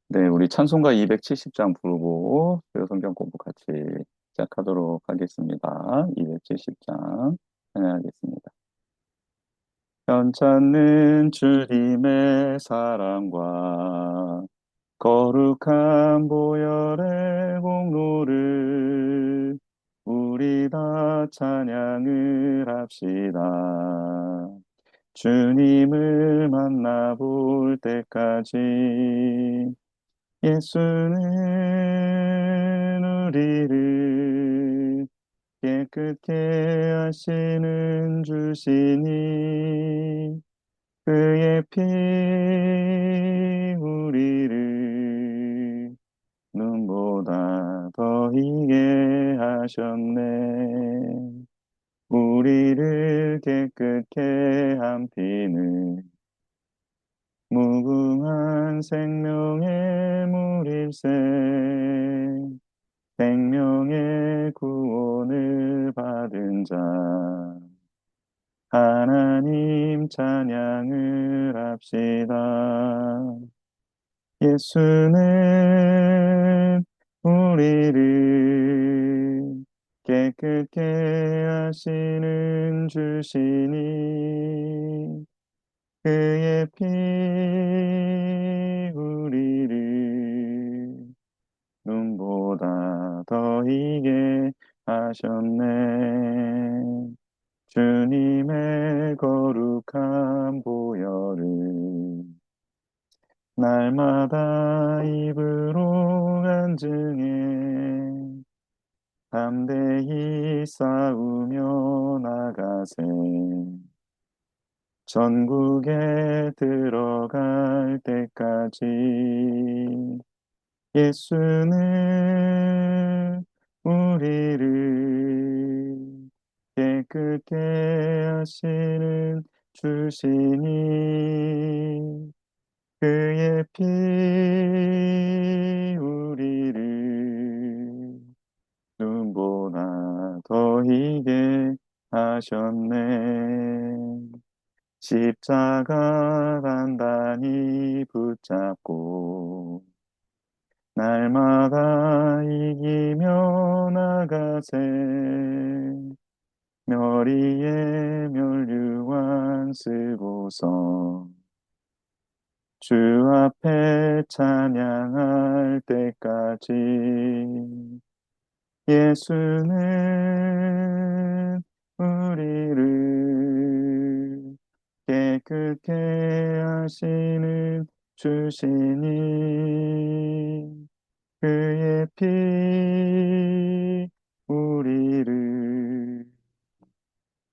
네, 우리 찬송가 270장 부르고 그 성경 공부 같이 시작하도록 하겠습니다. 270장 찬양하겠습니다. 편찮는 주님의 사랑과 거룩한 보혈의 공로를 우리 다 찬양을 합시다. 주님을 만나볼 때까지 예수는 우리를 깨끗게 하시는 주시니 그의 피 우리를 눈보다 더 희게 하셨네. 우리를 깨끗게 한 피는 무궁한 생명의 물일세. 생명의 구원을 받은 자 하나님 찬양을 합시다. 예수는 우리를 깨끗게 하시는 주시니 그의 피 우리를 눈보다 더 희게 하셨네. 주님의 거룩한 보혈을 날마다 입으로 간증해 담대히 싸우며 나가세. 전국에 들어갈 때까지 예수는 우리를 깨끗게 하시는 주시니 그의 피 우리를 눈보다 더 희게 하셨네. 십자가 단단히 붙잡고 날마다 이기며 나가세. 멸의의 멸류관 쓰고서 주 앞에 찬양할 때까지 예수는 우리를 깨끗게 하시는 주시니 그의 피 우리를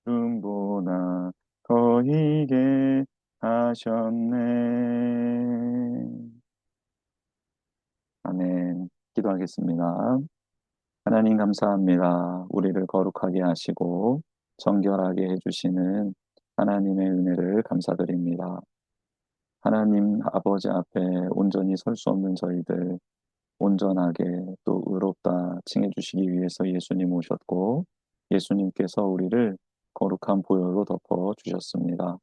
눈보다 더 희게 하셨네. 아멘. 기도하겠습니다. 하나님 감사합니다. 우리를 거룩하게 하시고 정결하게 해주시는 하나님의 은혜를 감사드립니다. 하나님 아버지 앞에 온전히 설 수 없는 저희들 온전하게 또 의롭다 칭해 주시기 위해서 예수님 오셨고 예수님께서 우리를 거룩한 보혈로 덮어 주셨습니다.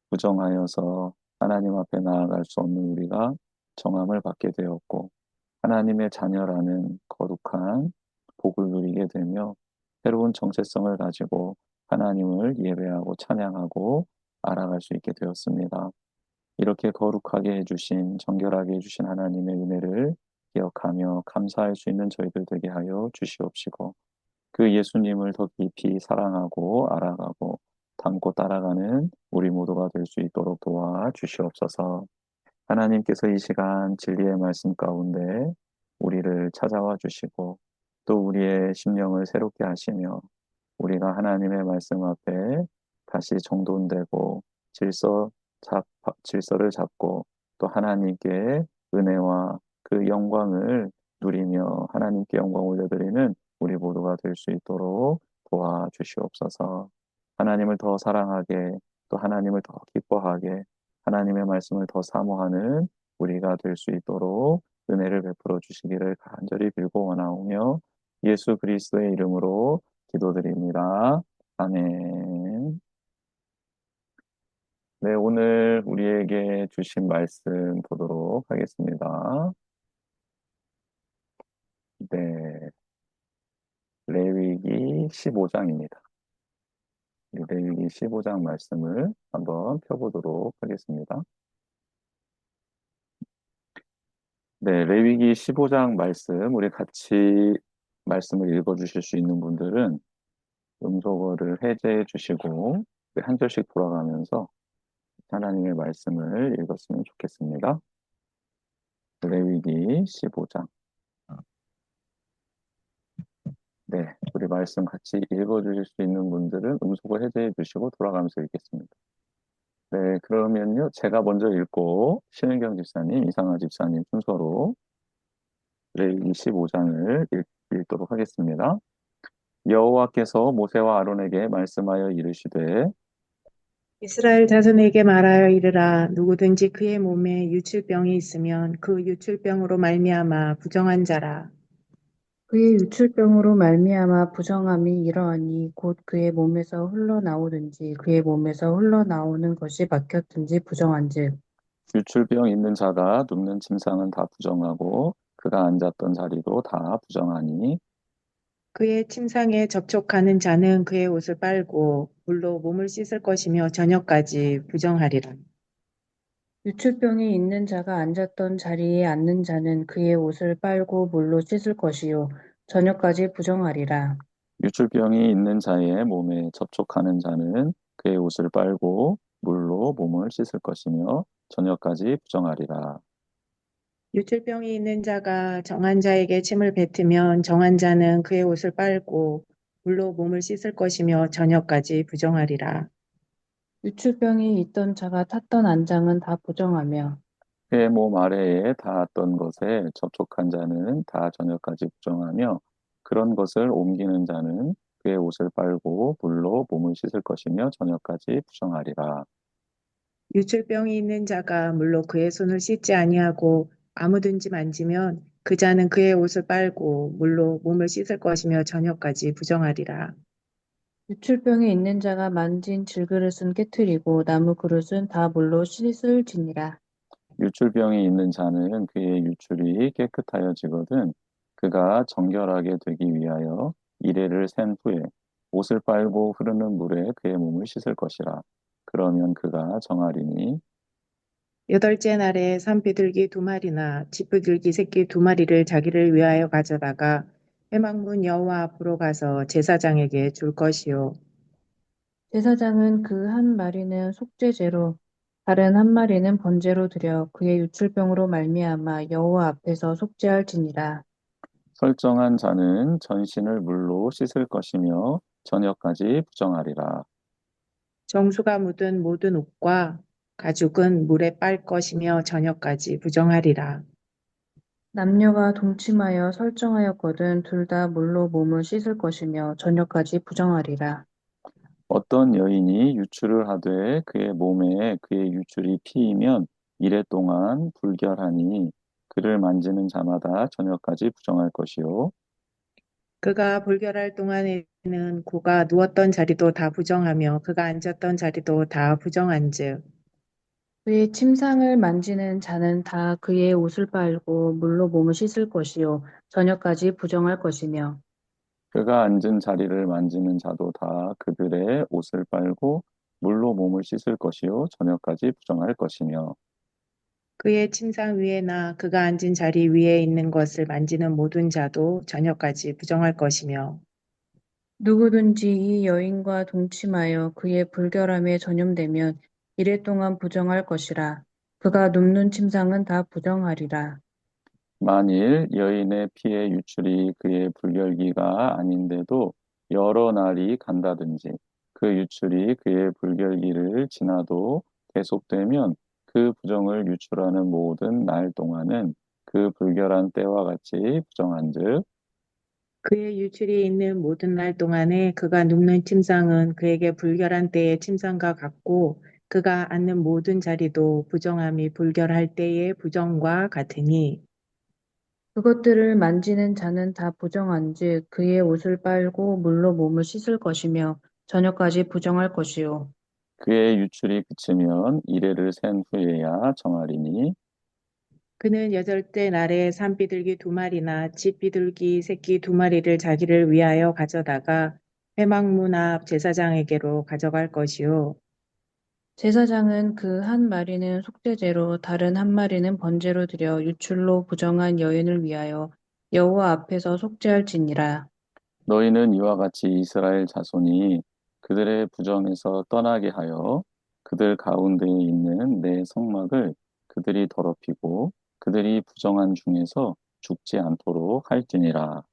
부정하여서 하나님 앞에 나아갈 수 없는 우리가 정함을 받게 되었고 하나님의 자녀라는 거룩한 복을 누리게 되며 새로운 정체성을 가지고 하나님을 예배하고 찬양하고 알아갈 수 있게 되었습니다. 이렇게 거룩하게 해주신 정결하게 해주신 하나님의 은혜를 기억하며 감사할 수 있는 저희들 되게 하여 주시옵시고 그 예수님을 더 깊이 사랑하고 알아가고 닮고 따라가는 우리 모두가 될 수 있도록 도와 주시옵소서. 하나님께서 이 시간 진리의 말씀 가운데 우리를 찾아와 주시고 또 우리의 심령을 새롭게 하시며 우리가 하나님의 말씀 앞에 다시 정돈되고 질서 질서를 잡고 또 하나님께 은혜와 그 영광을 누리며 하나님께 영광 올려드리는 우리 모두가 될 수 있도록 도와주시옵소서. 하나님을 더 사랑하게 또 하나님을 더 기뻐하게 하나님의 말씀을 더 사모하는 우리가 될 수 있도록 은혜를 베풀어 주시기를 간절히 빌고 원하오며 예수 그리스도의 이름으로 기도드립니다. 아멘. 네, 오늘 우리에게 주신 말씀 보도록 하겠습니다. 네, 레위기 15장입니다. 레위기 15장 말씀을 한번 펴보도록 하겠습니다. 네, 레위기 15장 말씀, 우리 같이 말씀을 읽어주실 수 있는 분들은 음소거를 해제해 주시고 한 절씩 돌아가면서 하나님의 말씀을 읽었으면 좋겠습니다. 레위기 15장. 네, 우리 말씀 같이 읽어주실 수 있는 분들은 음소거 해제해 주시고 돌아가면서 읽겠습니다. 네, 그러면요, 제가 먼저 읽고 신은경 집사님, 이상화 집사님 순서로 레위기 15장을 읽도록 하겠습니다. 여호와께서 모세와 아론에게 말씀하여 이르시되 이스라엘 자손에게 말하여 이르라. 누구든지 그의 몸에 유출병이 있으면 그 유출병으로 말미암아 부정한 자라. 그의 유출병으로 말미암아 부정함이 이러하니 곧 그의 몸에서 흘러나오든지 그의 몸에서 흘러나오는 것이 막혔든지 부정한즉 유출병 있는 자가 눕는 침상은 다 부정하고 그가 앉았던 자리도 다 부정하니 그의 침상에 접촉하는 자는 그의 옷을 빨고 물로 몸을 씻을 것이며 저녁까지 부정하리라. 유출병이 있는 자가 앉았던 자리에 앉는 자는 그의 옷을 빨고 물로 씻을 것이요 저녁까지 부정하리라. 유출병이 있는 자의 몸에 접촉하는 자는 그의 옷을 빨고 물로 몸을 씻을 것이며 저녁까지 부정하리라. 유출병이 있는 자가 정한 자에게 침을 뱉으면 정한 자는 그의 옷을 빨고 물로 몸을 씻을 것이며 저녁까지 부정하리라. 유출병이 있던 자가 탔던 안장은 다 부정하며 그의 몸 아래에 닿았던 것에 접촉한 자는 다 저녁까지 부정하며 그런 것을 옮기는 자는 그의 옷을 빨고 물로 몸을 씻을 것이며 저녁까지 부정하리라. 유출병이 있는 자가 물로 그의 손을 씻지 아니하고 아무든지 만지면 그 자는 그의 옷을 빨고 물로 몸을 씻을 것이며 저녁까지 부정하리라. 유출병이 있는 자가 만진 질그릇은 깨트리고 나무 그릇은 다 물로 씻을지니라. 유출병이 있는 자는 그의 유출이 깨끗하여지거든 그가 정결하게 되기 위하여 이레를 센 후에 옷을 빨고 흐르는 물에 그의 몸을 씻을 것이라. 그러면 그가 정하리니 여덟째 날에 산비둘기 두 마리나 쥐비둘기 새끼 두 마리를 자기를 위하여 가져다가 회막문 여호와 앞으로 가서 제사장에게 줄 것이요. 제사장은 그 한 마리는 속죄제로 다른 한 마리는 번제로 드려 그의 유출병으로 말미암아 여호와 앞에서 속죄할지니라. 설정한 자는 전신을 물로 씻을 것이며 저녁까지 부정하리라. 정수가 묻은 모든 옷과 가죽은 물에 빨 것이며 저녁까지 부정하리라. 남녀가 동침하여 설정하였거든 둘 다 물로 몸을 씻을 것이며 저녁까지 부정하리라. 어떤 여인이 유출을 하되 그의 몸에 그의 유출이 피이면 이래 동안 불결하니 그를 만지는 자마다 저녁까지 부정할 것이요. 그가 불결할 동안에는 그가 누웠던 자리도 다 부정하며 그가 앉았던 자리도 다 부정한즉 그의 침상을 만지는 자는 다 그의 옷을 빨고 물로 몸을 씻을 것이요 저녁까지 부정할 것이며 그가 앉은 자리를 만지는 자도 다 그들의 옷을 빨고 물로 몸을 씻을 것이요 저녁까지 부정할 것이며 그의 침상 위에나 그가 앉은 자리 위에 있는 것을 만지는 모든 자도 저녁까지 부정할 것이며 누구든지 이 여인과 동침하여 그의 불결함에 전염되면 이래 동안 부정할 것이라. 그가 눕는 침상은 다 부정하리라. 만일 여인의 피의 유출이 그의 불결기가 아닌데도 여러 날이 간다든지 그 유출이 그의 불결기를 지나도 계속되면 그 부정을 유출하는 모든 날 동안은 그 불결한 때와 같이 부정한즉 그의 유출이 있는 모든 날 동안에 그가 눕는 침상은 그에게 불결한 때의 침상과 같고 그가 앉는 모든 자리도 부정함이 불결할 때의 부정과 같으니 그것들을 만지는 자는 다 부정한즉 그의 옷을 빨고 물로 몸을 씻을 것이며 저녁까지 부정할 것이요. 그의 유출이 그치면 이레를 센 후에야 정하리니 그는 여덟째 날에 산비둘기 두 마리나 집비둘기 새끼 두 마리를 자기를 위하여 가져다가 회막문 앞 제사장에게로 가져갈 것이요. 제사장은 그 한 마리는 속죄제로 다른 한 마리는 번제로 드려 유출로 부정한 여인을 위하여 여호와 앞에서 속죄할지니라. 너희는 이와 같이 이스라엘 자손이 그들의 부정에서 떠나게 하여 그들 가운데에 있는 내 성막을 그들이 더럽히고 그들이 부정한 중에서 죽지 않도록 할지니라.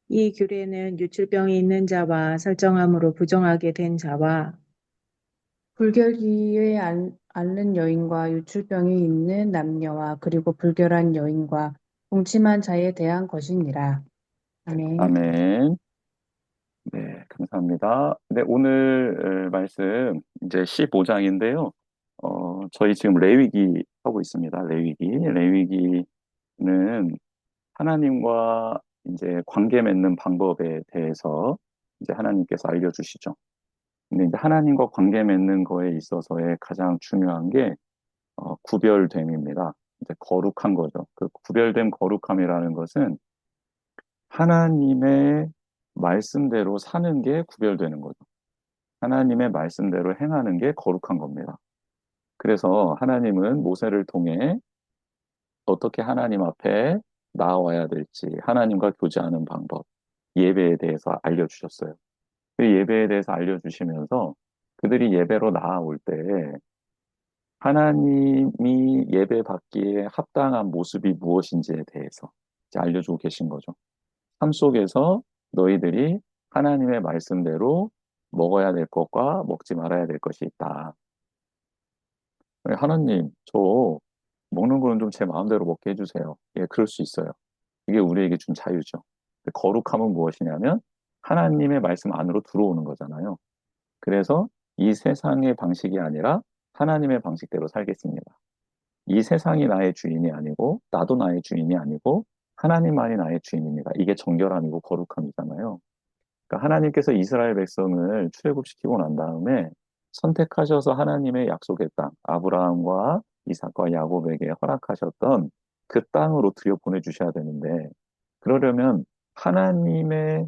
이 규례는 유출병이 있는 자와 설정함으로 부정하게 된 자와 불결기에 앓는 여인과 유출병이 있는 남녀와 그리고 불결한 여인과 동침한 자에 대한 것이니라. 아멘. 아멘. 네, 감사합니다. 네, 오늘 말씀 이제 15장인데요. 저희 지금 레위기 하고 있습니다. 레위기는 하나님과 이제 관계 맺는 방법에 대해서 이제 하나님께서 알려주시죠. 근데 이제 하나님과 관계 맺는 거에 있어서의 가장 중요한 게 구별됨입니다. 이제 거룩한 거죠. 그 구별됨 거룩함이라는 것은 하나님의 말씀대로 사는 게 구별되는 거죠. 하나님의 말씀대로 행하는 게 거룩한 겁니다. 그래서 하나님은 모세를 통해 어떻게 하나님 앞에 나아와야 될지, 하나님과 교제하는 방법, 예배에 대해서 알려주셨어요. 그 예배에 대해서 알려주시면서 그들이 예배로 나아올 때 하나님이 예배 받기에 합당한 모습이 무엇인지에 대해서 이제 알려주고 계신 거죠. 삶 속에서 너희들이 하나님의 말씀대로 먹어야 될 것과 먹지 말아야 될 것이 있다. 하나님, 저 먹는 거는 좀 제 마음대로 먹게 해주세요. 예, 그럴 수 있어요. 이게 우리에게 준 자유죠. 거룩함은 무엇이냐면 하나님의 말씀 안으로 들어오는 거잖아요. 그래서 이 세상의 방식이 아니라 하나님의 방식대로 살겠습니다. 이 세상이 나의 주인이 아니고 나도 나의 주인이 아니고 하나님만이 나의 주인입니다. 이게 정결함이고 거룩함이잖아요. 그러니까 하나님께서 이스라엘 백성을 출애굽시키고 난 다음에 선택하셔서 하나님의 약속의 땅, 아브라함과 이삭과 야곱에게 허락하셨던 그 땅으로 들여보내주셔야 되는데, 그러려면 하나님의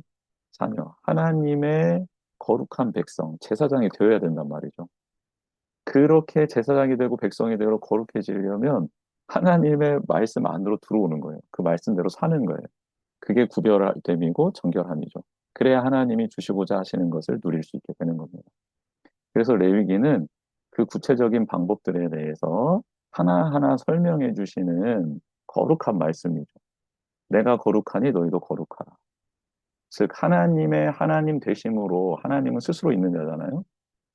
자녀, 하나님의 거룩한 백성, 제사장이 되어야 된단 말이죠. 그렇게 제사장이 되고 백성이 되어 거룩해지려면 하나님의 말씀 안으로 들어오는 거예요. 그 말씀대로 사는 거예요. 그게 구별됨이고 정결함이죠. 그래야 하나님이 주시고자 하시는 것을 누릴 수 있게 되는 겁니다. 그래서 레위기는 그 구체적인 방법들에 대해서 하나하나 설명해 주시는 거룩한 말씀이죠. 내가 거룩하니 너희도 거룩하라. 즉 하나님의 하나님 되심으로 하나님은 스스로 있는 자잖아요.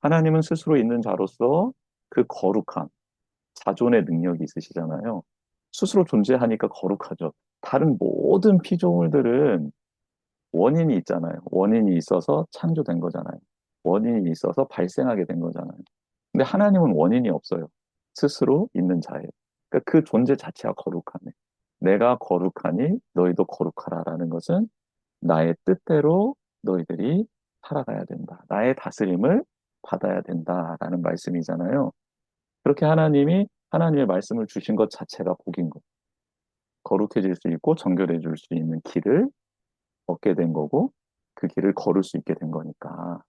하나님은 스스로 있는 자로서 그 거룩함, 자존의 능력이 있으시잖아요. 스스로 존재하니까 거룩하죠. 다른 모든 피조물들은 원인이 있잖아요. 원인이 있어서 창조된 거잖아요. 원인이 있어서 발생하게 된 거잖아요. 근데 하나님은 원인이 없어요. 스스로 있는 자예요. 그러니까 그 존재 자체가 거룩하네. 내가 거룩하니 너희도 거룩하라라는 것은 나의 뜻대로 너희들이 살아가야 된다. 나의 다스림을 받아야 된다라는 말씀이잖아요. 그렇게 하나님이 하나님의 말씀을 주신 것 자체가 복인 거. 거룩해질 수 있고 정결해질 수 있는 길을 얻게 된 거고 그 길을 걸을 수 있게 된 거니까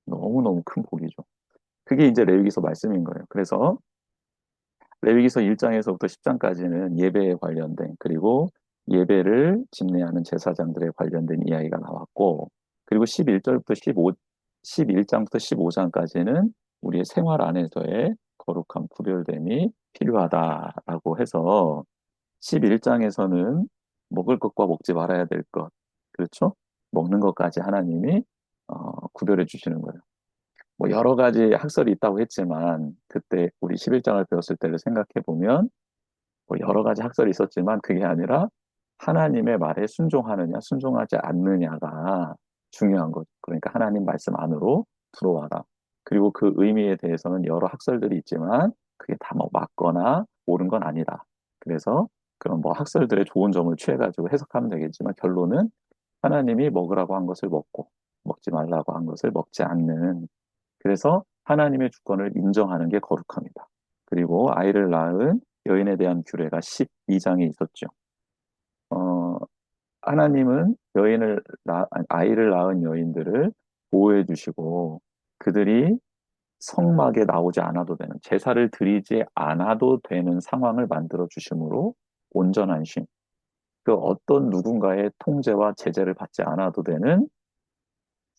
너무너무 큰 복이죠. 그게 이제 레위기서 말씀인 거예요. 그래서 레위기서 1장에서부터 10장까지는 예배에 관련된 그리고 예배를 집례하는 제사장들에 관련된 이야기가 나왔고 그리고 11절부터 11장부터 15장까지는 우리의 생활 안에서의 거룩한 구별됨이 필요하다라고 해서 11장에서는 먹을 것과 먹지 말아야 될 것, 그렇죠? 먹는 것까지 하나님이 구별해 주시는 거예요. 뭐 여러 가지 학설이 있다고 했지만 그때 우리 11장을 배웠을 때를 생각해 보면 뭐 여러 가지 학설이 있었지만 그게 아니라 하나님의 말에 순종하느냐 순종하지 않느냐가 중요한 거죠. 그러니까 하나님 말씀 안으로 들어와라. 그리고 그 의미에 대해서는 여러 학설들이 있지만 그게 다 뭐 맞거나 옳은 건 아니다. 그래서 그런 뭐 학설들의 좋은 점을 취해가지고 해석하면 되겠지만 결론은 하나님이 먹으라고 한 것을 먹고 먹지 말라고 한 것을 먹지 않는 그래서 하나님의 주권을 인정하는 게 거룩합니다. 그리고 아이를 낳은 여인에 대한 규례가 12장에 있었죠. 어, 하나님은 아이를 낳은 여인들을 보호해 주시고 그들이 성막에 나오지 않아도 되는, 제사를 드리지 않아도 되는 상황을 만들어 주심으로 온전한 쉼, 그 어떤 누군가의 통제와 제재를 받지 않아도 되는,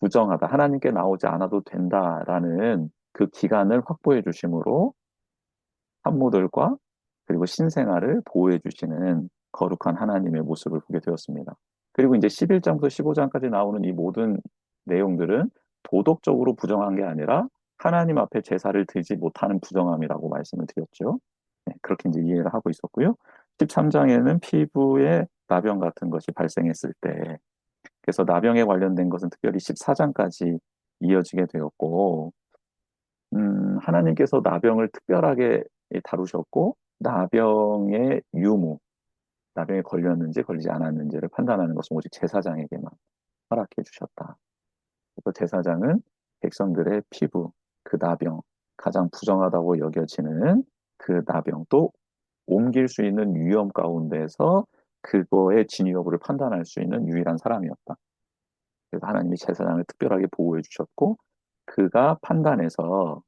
부정하다, 하나님께 나오지 않아도 된다라는 그 기간을 확보해 주심으로 산모들과 그리고 신생아를 보호해 주시는 거룩한 하나님의 모습을 보게 되었습니다. 그리고 이제 11장부터 15장까지 나오는 이 모든 내용들은 도덕적으로 부정한 게 아니라 하나님 앞에 제사를 드리지 못하는 부정함이라고 말씀을 드렸죠. 네, 그렇게 이제 이해를 하고 있었고요. 13장에는 피부에 나병 같은 것이 발생했을 때, 그래서 나병에 관련된 것은 특별히 14장까지 이어지게 되었고, 하나님께서 나병을 특별하게 다루셨고, 나병의 유무, 나병에 걸렸는지 걸리지 않았는지를 판단하는 것은 오직 제사장에게만 허락해 주셨다. 그래서 제사장은 백성들의 피부, 그 나병, 가장 부정하다고 여겨지는 그 나병, 또 옮길 수 있는 위험 가운데서 그거의 진위 여부를 판단할 수 있는 유일한 사람이었다. 그래서 하나님이 제사장을 특별하게 보호해 주셨고, 그가 판단해서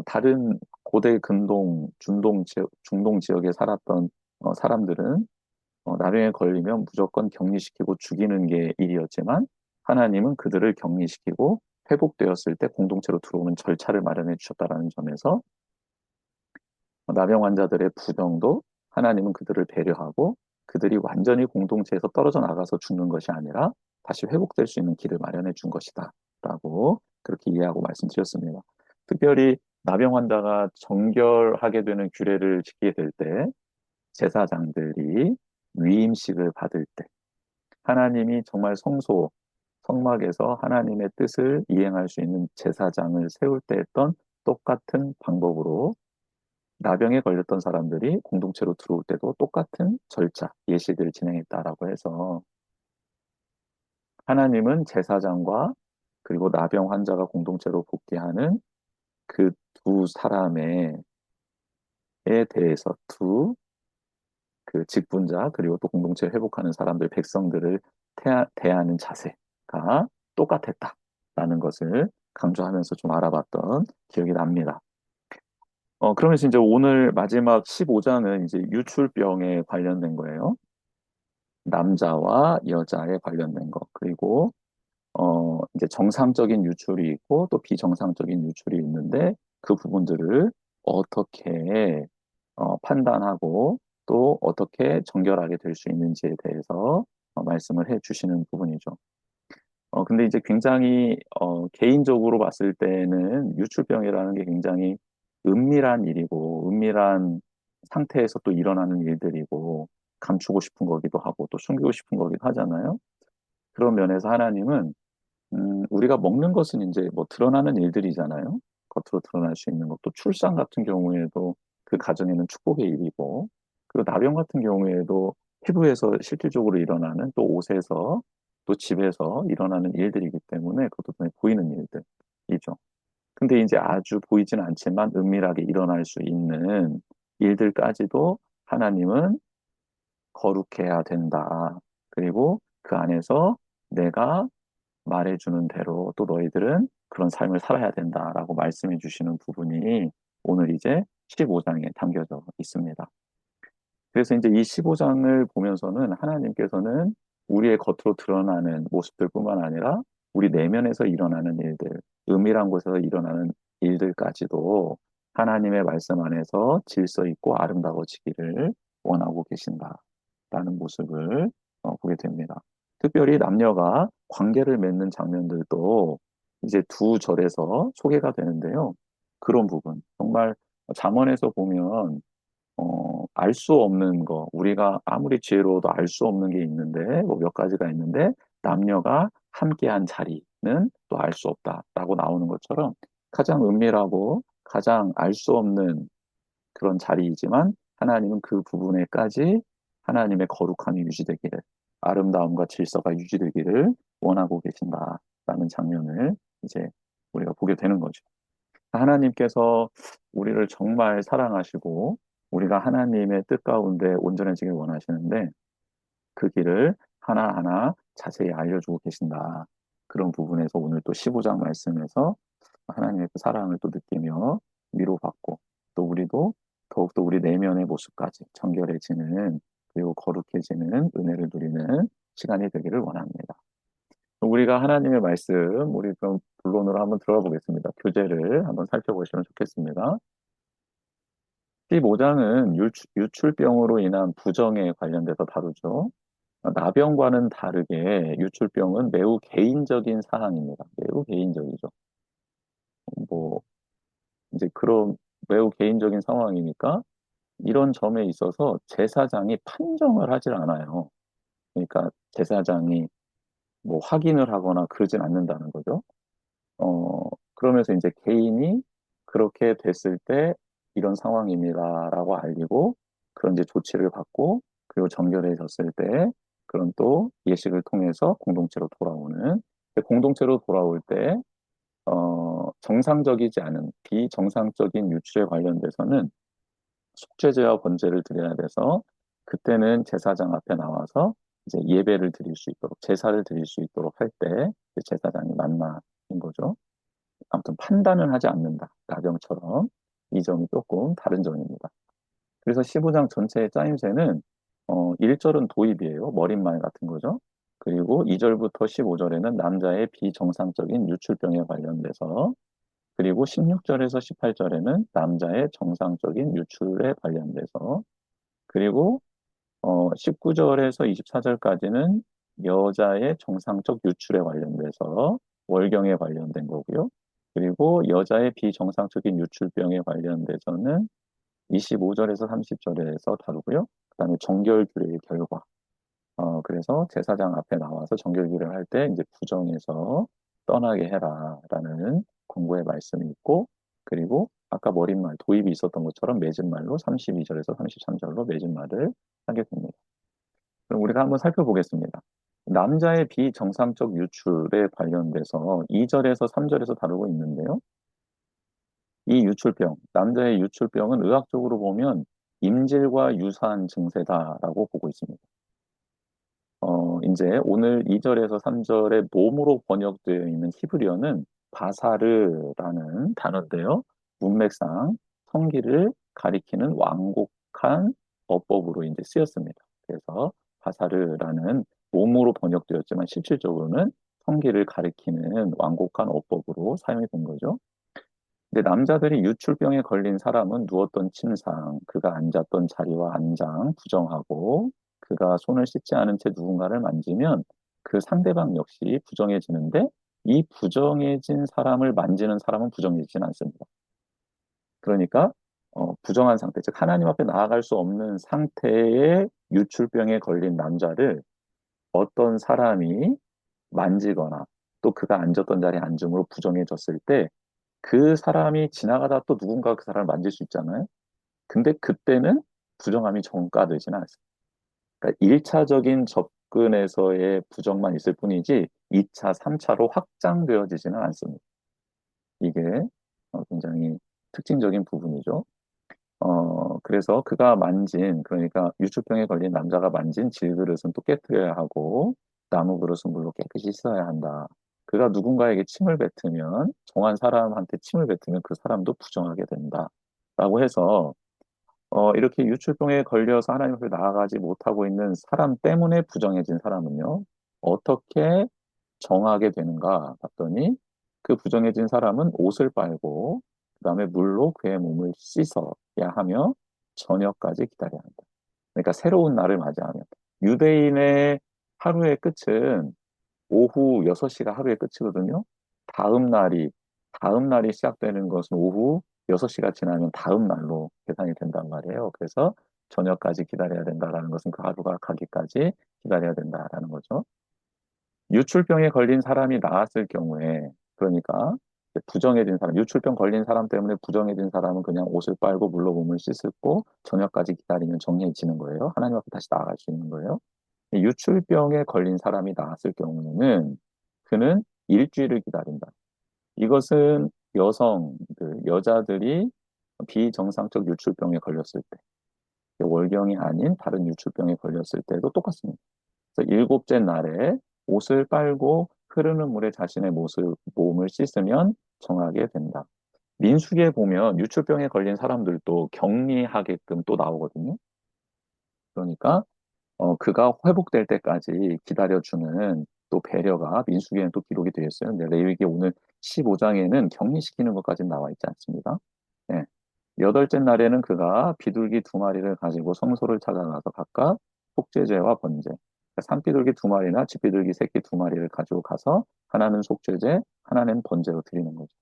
다른 고대 근동, 중동 지역에 살았던 사람들은 나병에 걸리면 무조건 격리시키고 죽이는 게 일이었지만, 하나님은 그들을 격리시키고 회복되었을 때 공동체로 들어오는 절차를 마련해 주셨다라는 점에서 나병 환자들의 부정도 하나님은 그들을 배려하고 그들이 완전히 공동체에서 떨어져 나가서 죽는 것이 아니라 다시 회복될 수 있는 길을 마련해 준 것이다 라고 그렇게 이해하고 말씀드렸습니다. 특별히 나병 환자가 정결하게 되는 규례를 지키게 될 때, 제사장들이 위임식을 받을 때, 하나님이 정말 성막에서 하나님의 뜻을 이행할 수 있는 제사장을 세울 때 했던 똑같은 방법으로 나병에 걸렸던 사람들이 공동체로 들어올 때도 똑같은 절차, 예식을 진행했다라고 해서, 하나님은 제사장과 그리고 나병 환자가 공동체로 복귀하는 그 두 사람에 대해서, 그 직분자 그리고 또 공동체를 회복하는 사람들, 백성들을 대하는 자세가 똑같았다라는 것을 강조하면서 좀 알아봤던 기억이 납니다. 그러면서 이제 오늘 마지막 15장은 이제 유출병에 관련된 거예요. 남자와 여자에 관련된 거. 그리고 이제 정상적인 유출이 있고 또 비정상적인 유출이 있는데, 그 부분들을 어떻게 판단하고 또 어떻게 정결하게 될 수 있는지에 대해서 말씀을 해 주시는 부분이죠. 근데 이제 굉장히 개인적으로 봤을 때는 유출병이라는 게 굉장히 은밀한 일이고 은밀한 상태에서 또 일어나는 일들이고, 감추고 싶은 거기도 하고 또 숨기고 싶은 거기도 하잖아요. 그런 면에서 하나님은 우리가 먹는 것은 이제 뭐 드러나는 일들이잖아요. 겉으로 드러날 수 있는 것도, 출산 같은 경우에도 그 가정에는 축복의 일이고, 그리고 나병 같은 경우에도 피부에서 실질적으로 일어나는, 또 옷에서 또 집에서 일어나는 일들이기 때문에 그것도 눈에 보이는 일들이죠. 근데 이제 아주 보이지는 않지만 은밀하게 일어날 수 있는 일들까지도 하나님은 거룩해야 된다. 그리고 그 안에서 내가 말해주는 대로 또 너희들은 그런 삶을 살아야 된다라고 말씀해 주시는 부분이 오늘 이제 15장에 담겨져 있습니다. 그래서 이제 이 15장을 보면서는 하나님께서는 우리의 겉으로 드러나는 모습들뿐만 아니라 우리 내면에서 일어나는 일들, 은밀한 곳에서 일어나는 일들까지도 하나님의 말씀 안에서 질서 있고 아름다워지기를 원하고 계신다라는 모습을 보게 됩니다. 특별히 남녀가 관계를 맺는 장면들도 이제 두 절에서 소개가 되는데요. 그런 부분, 정말 잠언에서 보면 알 수 없는 거, 우리가 아무리 지혜로워도 알 수 없는 게 있는데, 뭐 몇 가지가 있는데, 남녀가 함께한 자리는 또 알 수 없다라고 나오는 것처럼, 가장 은밀하고 가장 알 수 없는 그런 자리이지만, 하나님은 그 부분에까지 하나님의 거룩함이 유지되기를, 아름다움과 질서가 유지되기를 원하고 계신다라는 장면을 이제 우리가 보게 되는 거죠. 하나님께서 우리를 정말 사랑하시고 우리가 하나님의 뜻 가운데 온전해지길 원하시는데 그 길을 하나하나 자세히 알려주고 계신다. 그런 부분에서 오늘 또 15장 말씀에서 하나님의 그 사랑을 또 느끼며 위로받고 또 우리도 더욱더 우리 내면의 모습까지 정결해지는 그리고 거룩해지는 은혜를 누리는 시간이 되기를 원합니다. 우리가 하나님의 말씀, 우리 그럼 본론으로 한번 들어가 보겠습니다. 교재를 한번 살펴보시면 좋겠습니다. 15장은 유출병으로 인한 부정에 관련돼서 다루죠. 나병과는 다르게 유출병은 매우 개인적인 사항입니다. 매우 개인적이죠. 뭐, 이제 그런 매우 개인적인 상황이니까 이런 점에 있어서 제사장이 판정을 하질 않아요. 그러니까 제사장이 뭐 확인을 하거나 그러진 않는다는 거죠. 그러면서 이제 개인이 그렇게 됐을 때 이런 상황입니다라고 알리고 그런 이제 조치를 받고 그리고 정결해졌을 때 그런 또 예식을 통해서 공동체로 돌아오는 근데 공동체로 돌아올 때 정상적이지 않은 비정상적인 유출에 관련돼서는 속죄제와 번제를 드려야 돼서 그때는 제사장 앞에 나와서 이제 예배를 드릴 수 있도록 제사를 드릴 수 있도록 할 때 제사장이 만나인 거죠. 아무튼 판단은 하지 않는다. 나병처럼. 이 점이 조금 다른 점입니다. 그래서 15장 전체의 짜임새는 1절은 도입이에요. 머릿말 같은 거죠. 그리고 2절부터 15절에는 남자의 비정상적인 유출병에 관련돼서 그리고 16절에서 18절에는 남자의 정상적인 유출에 관련돼서 그리고 19절에서 24절까지는 여자의 정상적 유출에 관련돼서 월경에 관련된 거고요. 그리고 여자의 비정상적인 유출병에 관련돼서는 25절에서 30절에서 다루고요. 그다음에 정결규례의 결과. 그래서 제사장 앞에 나와서 정결규례를 할 때 이제 부정해서 떠나게 해라라는 권고의 말씀이 있고, 그리고 아까 머릿말 도입이 있었던 것처럼 맺은 말로 32절에서 33절로 맺은 말을 하게 됩니다. 그럼 우리가 한번 살펴보겠습니다. 남자의 비정상적 유출에 관련돼서 2절에서 3절에서 다루고 있는데요. 이 유출병, 남자의 유출병은 의학적으로 보면 임질과 유사한 증세다라고 보고 있습니다. 이제 오늘 2절에서 3절에 몸으로 번역되어 있는 히브리어는 바사르라는 단어인데요. 문맥상 성기를 가리키는 완곡한 어법으로 이제 쓰였습니다. 그래서 바사르라는 몸으로 번역되었지만 실질적으로는 성기를 가리키는 완곡한 어법으로 사용이 된 거죠. 근데 남자들이 유출병에 걸린 사람은 누웠던 침상, 그가 앉았던 자리와 안장 부정하고 그가 손을 씻지 않은 채 누군가를 만지면 그 상대방 역시 부정해지는데 이 부정해진 사람을 만지는 사람은 부정해지진 않습니다. 그러니까 부정한 상태, 즉 하나님 앞에 나아갈 수 없는 상태의 유출병에 걸린 남자를 어떤 사람이 만지거나 또 그가 앉았던 자리에 앉음으로 부정해졌을 때 그 사람이 지나가다 또 누군가 그 사람을 만질 수 있잖아요. 근데 그때는 부정함이 전가되지는 않습니다. 그러니까 1차적인 접근에서의 부정만 있을 뿐이지 2차, 3차로 확장되어지지는 않습니다. 이게 굉장히 특징적인 부분이죠. 그래서 그가 만진, 그러니까 유축병에 걸린 남자가 만진 질그릇은 또 깨뜨려야 하고, 나무 그릇은 물로 깨끗이 씻어야 한다. 그가 누군가에게 침을 뱉으면, 정한 사람한테 침을 뱉으면 그 사람도 부정하게 된다. 라고 해서, 이렇게 유출병에 걸려서 하나님 앞에 나아가지 못하고 있는 사람 때문에 부정해진 사람은요, 어떻게 정하게 되는가 봤더니, 그 부정해진 사람은 옷을 빨고, 그 다음에 물로 그의 몸을 씻어야 하며, 저녁까지 기다려야 한다. 그러니까 새로운 날을 맞이하면. 유대인의 하루의 끝은 오후 6시가 하루의 끝이거든요. 다음 날이, 다음 날이 시작되는 것은 오후 6시가 지나면 다음 날로 계산이 된단 말이에요. 그래서 저녁까지 기다려야 된다라는 것은 그 하루가 가기까지 기다려야 된다라는 거죠. 유출병에 걸린 사람이 나았을 경우에, 그러니까 부정해진 사람, 유출병 걸린 사람 때문에 부정해진 사람은 그냥 옷을 빨고 물로 몸을 씻고 저녁까지 기다리면 정해지는 거예요. 하나님 앞에 다시 나아갈 수 있는 거예요. 유출병에 걸린 사람이 나았을 경우에는 그는 일주일을 기다린다. 이것은 여자들이 비정상적 유출병에 걸렸을 때, 월경이 아닌 다른 유출병에 걸렸을 때도 똑같습니다. 그래서 일곱째 날에 옷을 빨고 흐르는 물에 자신의 몸을 씻으면 정하게 된다. 민수기에 보면 유출병에 걸린 사람들도 격리하게끔 또 나오거든요. 그러니까 그가 회복될 때까지 기다려주는 또 배려가 민수기에는 또 기록이 되어 있어요. 근데 레위기 오늘 15장에는 격리시키는 것까지는 나와 있지 않습니다. 예. 여덟째 날에는 그가 비둘기 두 마리를 가지고 성소를 찾아가서 각각 속죄제와 번제, 그러니까 산비둘기 두 마리나 집비둘기 새끼 두 마리를 가지고 가서 하나는 속죄제, 하나는 번제로 드리는 거죠.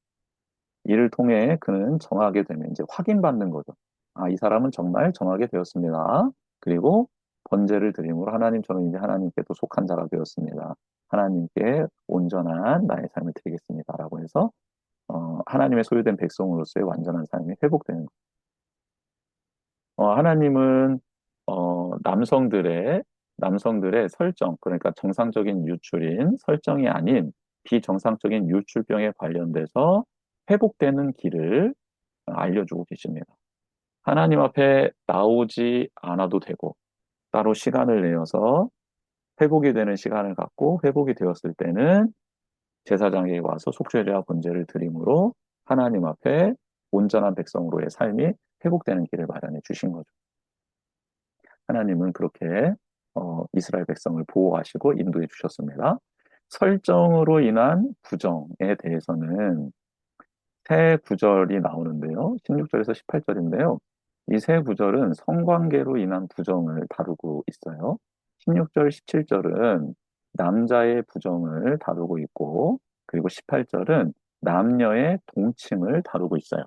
이를 통해 그는 정하게 되면 이제 확인받는 거죠. 아, 이 사람은 정말 정하게 되었습니다. 그리고 번제를 드림으로 하나님, 저는 이제 하나님께 또 속한 자가 되었습니다. 하나님께 온전한 나의 삶을 드리겠습니다라고 해서 하나님의 소유된 백성으로서의 완전한 삶이 회복되는 거예요. 하나님은 남성들의 설정, 그러니까 정상적인 유출인 설정이 아닌 비정상적인 유출병에 관련돼서 회복되는 길을 알려주고 계십니다. 하나님 앞에 나오지 않아도 되고 따로 시간을 내어서 회복이 되는 시간을 갖고 회복이 되었을 때는 제사장에게 와서 속죄제와 번제를 드림으로 하나님 앞에 온전한 백성으로의 삶이 회복되는 길을 마련해 주신 거죠. 하나님은 그렇게 이스라엘 백성을 보호하시고 인도해 주셨습니다. 설정으로 인한 부정에 대해서는 세 구절이 나오는데요. 16절에서 18절인데요. 이 세 구절은 성관계로 인한 부정을 다루고 있어요. 16절, 17절은 남자의 부정을 다루고 있고, 그리고 18절은 남녀의 동침을 다루고 있어요.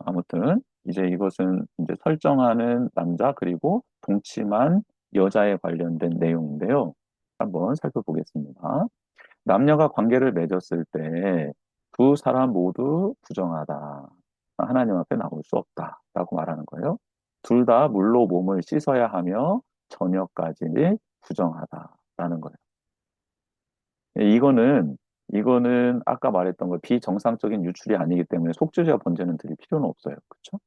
아무튼 이제 이것은 이제 설정하는 남자 그리고 동침한 여자에 관련된 내용인데요. 한번 살펴보겠습니다. 남녀가 관계를 맺었을 때 두 사람 모두 부정하다. 하나님 앞에 나올 수 없다라고 말하는 거예요. 둘 다 물로 몸을 씻어야 하며 저녁까지 부정하다라는 거예요. 이거는 아까 말했던 거 비정상적인 유출이 아니기 때문에 속죄제와 번제는 드릴 필요는 없어요. 그렇죠?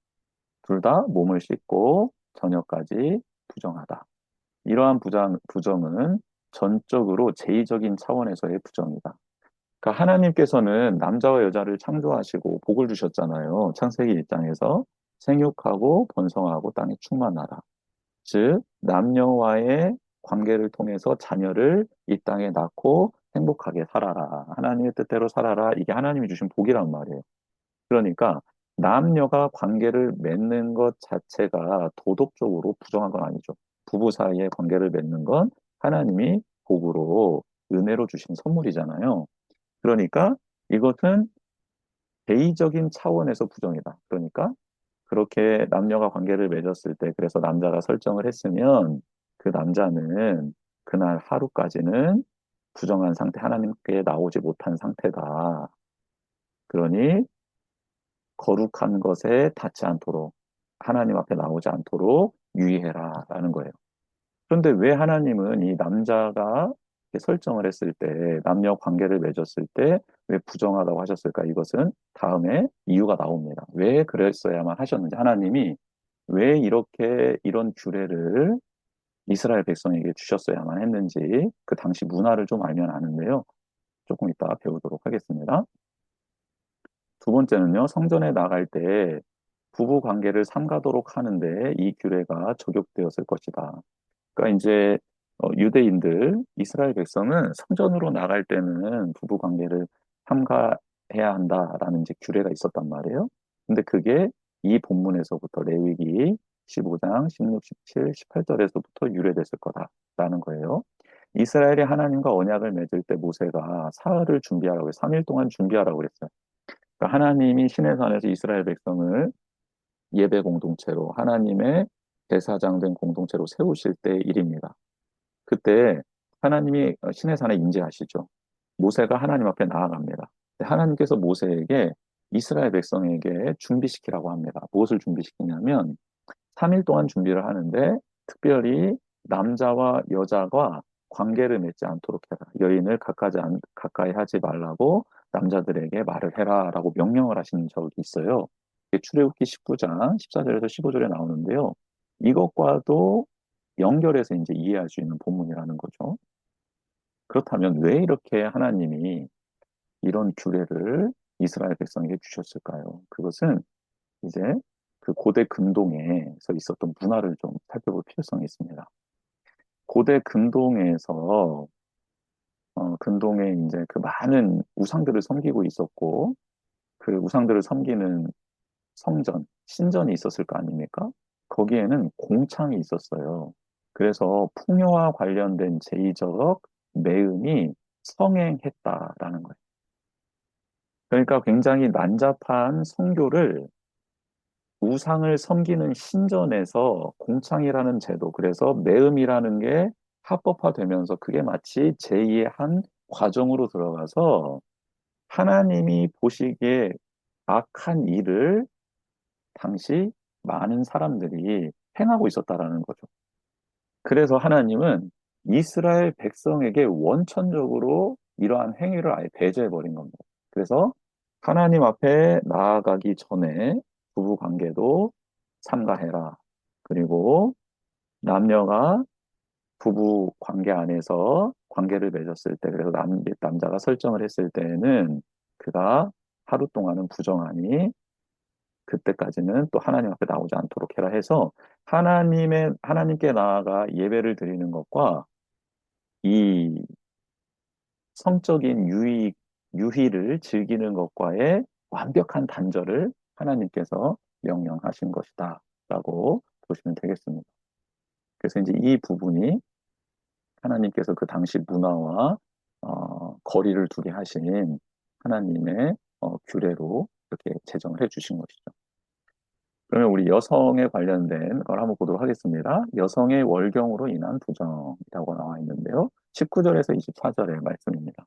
둘 다 몸을 씻고 저녁까지 부정하다. 이러한 부정은 전적으로 제의적인 차원에서의 부정이다. 그러니까 하나님께서는 남자와 여자를 창조하시고 복을 주셨잖아요. 창세기 1장에서 생육하고 번성하고 땅에 충만하라. 즉 남녀와의 관계를 통해서 자녀를 이 땅에 낳고 행복하게 살아라. 하나님의 뜻대로 살아라. 이게 하나님이 주신 복이란 말이에요. 그러니까 남녀가 관계를 맺는 것 자체가 도덕적으로 부정한 건 아니죠. 부부 사이에 관계를 맺는 건 하나님이 복으로 은혜로 주신 선물이잖아요. 그러니까 이것은 대의적인 차원에서 부정이다. 그러니까 그렇게 남녀가 관계를 맺었을 때 그래서 남자가 설정을 했으면 그 남자는 그날 하루까지는 부정한 상태, 하나님께 나오지 못한 상태다. 그러니 거룩한 것에 닿지 않도록 하나님 앞에 나오지 않도록 유의해라라는 거예요. 그런데 왜 하나님은 이 남자가 이렇게 설정을 했을 때 남녀 관계를 맺었을 때 왜 부정하다고 하셨을까? 이것은 다음에 이유가 나옵니다. 왜 그랬어야만 하셨는지 하나님이 왜 이렇게 이런 규례를 이스라엘 백성에게 주셨어야만 했는지 그 당시 문화를 좀 알면 아는데요. 조금 이따 배우도록 하겠습니다. 두 번째는요, 성전에 나갈 때 부부 관계를 삼가도록 하는데 이 규례가 적용되었을 것이다. 그러니까 이제 유대인들, 이스라엘 백성은 성전으로 나갈 때는 부부 관계를 삼가해야 한다라는 이제 규례가 있었단 말이에요. 근데 그게 이 본문에서부터 레위기 15장 16, 17, 18절에서부터 유래됐을 거다라는 거예요. 이스라엘이 하나님과 언약을 맺을 때 모세가 사흘을 준비하라고 해요. 3일 동안 준비하라고 그랬어요. 그러니까 하나님이 시내산에서 이스라엘 백성을 예배 공동체로 하나님의 대사장된 공동체로 세우실 때 일입니다. 그때 하나님이 시내산에 임재하시죠. 모세가 하나님 앞에 나아갑니다. 하나님께서 모세에게 이스라엘 백성에게 준비시키라고 합니다. 무엇을 준비시키냐면 3일 동안 준비를 하는데 특별히 남자와 여자가 관계를 맺지 않도록 해라. 여인을 가까이 하지 말라고 남자들에게 말을 해라라고 명령을 하시는 적이 있어요. 이게 출애굽기 19장 14절에서 15절에 나오는데요. 이것과도 연결해서 이제 이해할 수 있는 본문이라는 거죠. 그렇다면 왜 이렇게 하나님이 이런 규례를 이스라엘 백성에게 주셨을까요? 그것은 이제 그 고대 근동에서 있었던 문화를 좀 살펴볼 필요성이 있습니다. 고대 근동에서 근동에 이제 그 많은 우상들을 섬기고 있었고 그 우상들을 섬기는 성전, 신전이 있었을 거 아닙니까? 거기에는 공창이 있었어요. 그래서 풍요와 관련된 제의적 매음이 성행했다라는 거예요. 그러니까 굉장히 난잡한 성교를 우상을 섬기는 신전에서 공창이라는 제도, 그래서 매음이라는 게 합법화되면서 그게 마치 제2의 한 과정으로 들어가서 하나님이 보시기에 악한 일을 당시 많은 사람들이 행하고 있었다라는 거죠. 그래서 하나님은 이스라엘 백성에게 원천적으로 이러한 행위를 아예 배제해 버린 겁니다. 그래서 하나님 앞에 나아가기 전에 부부 관계도 삼가해라. 그리고 남녀가 부부 관계 안에서 관계를 맺었을 때, 그래서 남자가 설정을 했을 때에는 그가 하루 동안은 부정하니 그때까지는 또 하나님 앞에 나오지 않도록 해라 해서 하나님께 나아가 예배를 드리는 것과 이 성적인 유희를 즐기는 것과의 완벽한 단절을 하나님께서 명령하신 것이다 라고 보시면 되겠습니다. 그래서 이제 이 부분이 하나님께서 그 당시 문화와 거리를 두게 하신 하나님의 규례로 이렇게 제정을 해 주신 것이죠. 그러면 우리 여성에 관련된 걸 한번 보도록 하겠습니다. 여성의 월경으로 인한 부정이라고 나와 있는데요. 19절에서 24절의 말씀입니다.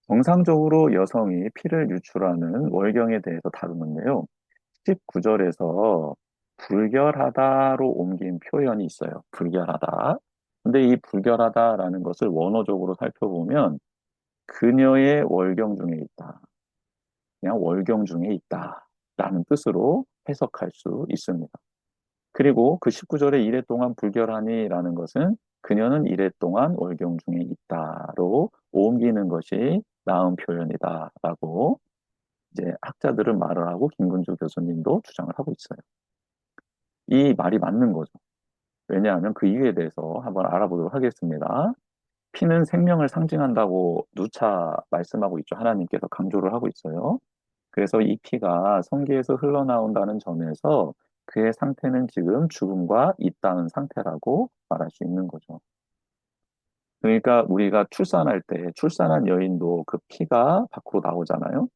정상적으로 여성이 피를 유출하는 월경에 대해서 다루는데요. 19절에서 불결하다로 옮긴 표현이 있어요. 불결하다. 근데 이 불결하다라는 것을 원어적으로 살펴보면 그녀의 월경 중에 있다. 그냥 월경 중에 있다. 라는 뜻으로 해석할 수 있습니다. 그리고 그 19절에 이래 동안 불결하니라는 것은 그녀는 이래 동안 월경 중에 있다로 옮기는 것이 나은 표현이다라고 이제 학자들은 말을 하고 김근주 교수님도 주장을 하고 있어요. 이 말이 맞는 거죠. 왜냐하면 그 이유에 대해서 한번 알아보도록 하겠습니다. 피는 생명을 상징한다고 누차 말씀하고 있죠. 하나님께서 강조를 하고 있어요. 그래서 이 피가 성기에서 흘러나온다는 점에서 그의 상태는 지금 죽음과 있다는 상태라고 말할 수 있는 거죠. 그러니까 우리가 출산할 때 출산한 여인도 그 피가 밖으로 나오잖아요.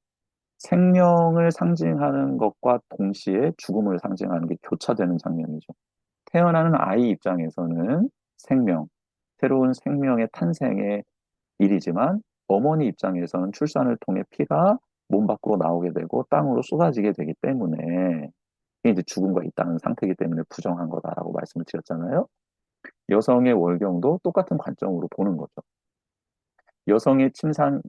생명을 상징하는 것과 동시에 죽음을 상징하는 게 교차되는 장면이죠. 태어나는 아이 입장에서는 생명, 새로운 생명의 탄생의 일이지만 어머니 입장에서는 출산을 통해 피가 몸 밖으로 나오게 되고 땅으로 쏟아지게 되기 때문에 이게 이제 죽음과 있다는 상태이기 때문에 부정한 거다라고 말씀을 드렸잖아요. 여성의 월경도 똑같은 관점으로 보는 거죠. 여성의 침상에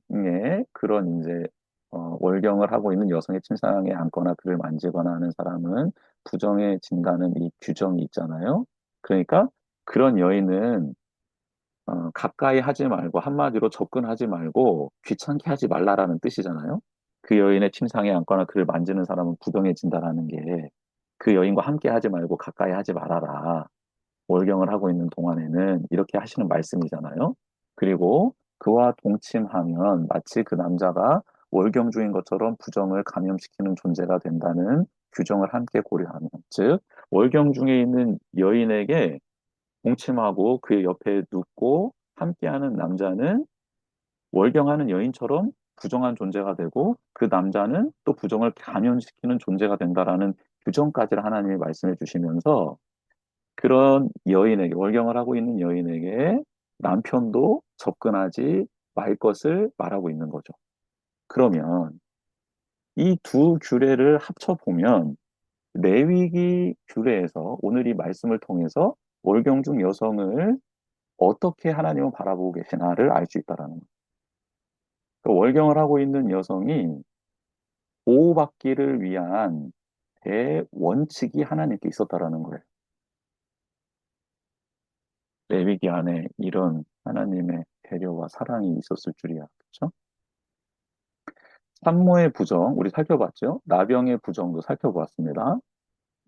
그런 이제 월경을 하고 있는 여성의 침상에 앉거나 그를 만지거나 하는 사람은 부정해진다는 이 규정이 있잖아요. 그러니까 그런 여인은 가까이 하지 말고 한마디로 접근하지 말고 귀찮게 하지 말라라는 뜻이잖아요. 그 여인의 침상에 앉거나 그를 만지는 사람은 부정해진다라는 게 그 여인과 함께 하지 말고 가까이 하지 말아라. 월경을 하고 있는 동안에는 이렇게 하시는 말씀이잖아요. 그리고 그와 동침하면 마치 그 남자가 월경 중인 것처럼 부정을 감염시키는 존재가 된다는 규정을 함께 고려하면, 즉 월경 중에 있는 여인에게 동침하고 그의 옆에 눕고 함께하는 남자는 월경하는 여인처럼 부정한 존재가 되고 그 남자는 또 부정을 감염시키는 존재가 된다라는 규정까지 하나님이 말씀해 주시면서 그런 여인에게, 월경을 하고 있는 여인에게 남편도 접근하지 말 것을 말하고 있는 거죠. 그러면 이 두 규례를 합쳐보면 레위기 규례에서 오늘 이 말씀을 통해서 월경 중 여성을 어떻게 하나님은 바라보고 계시나를 알 수 있다라는 거예요. 월경을 하고 있는 여성이 보호받기를 위한 대원칙이 하나님께 있었다라는 거예요. 레위기 안에 이런 하나님의 배려와 사랑이 있었을 줄이야. 그렇죠? 산모의 부정, 우리 살펴봤죠? 나병의 부정도 살펴보았습니다.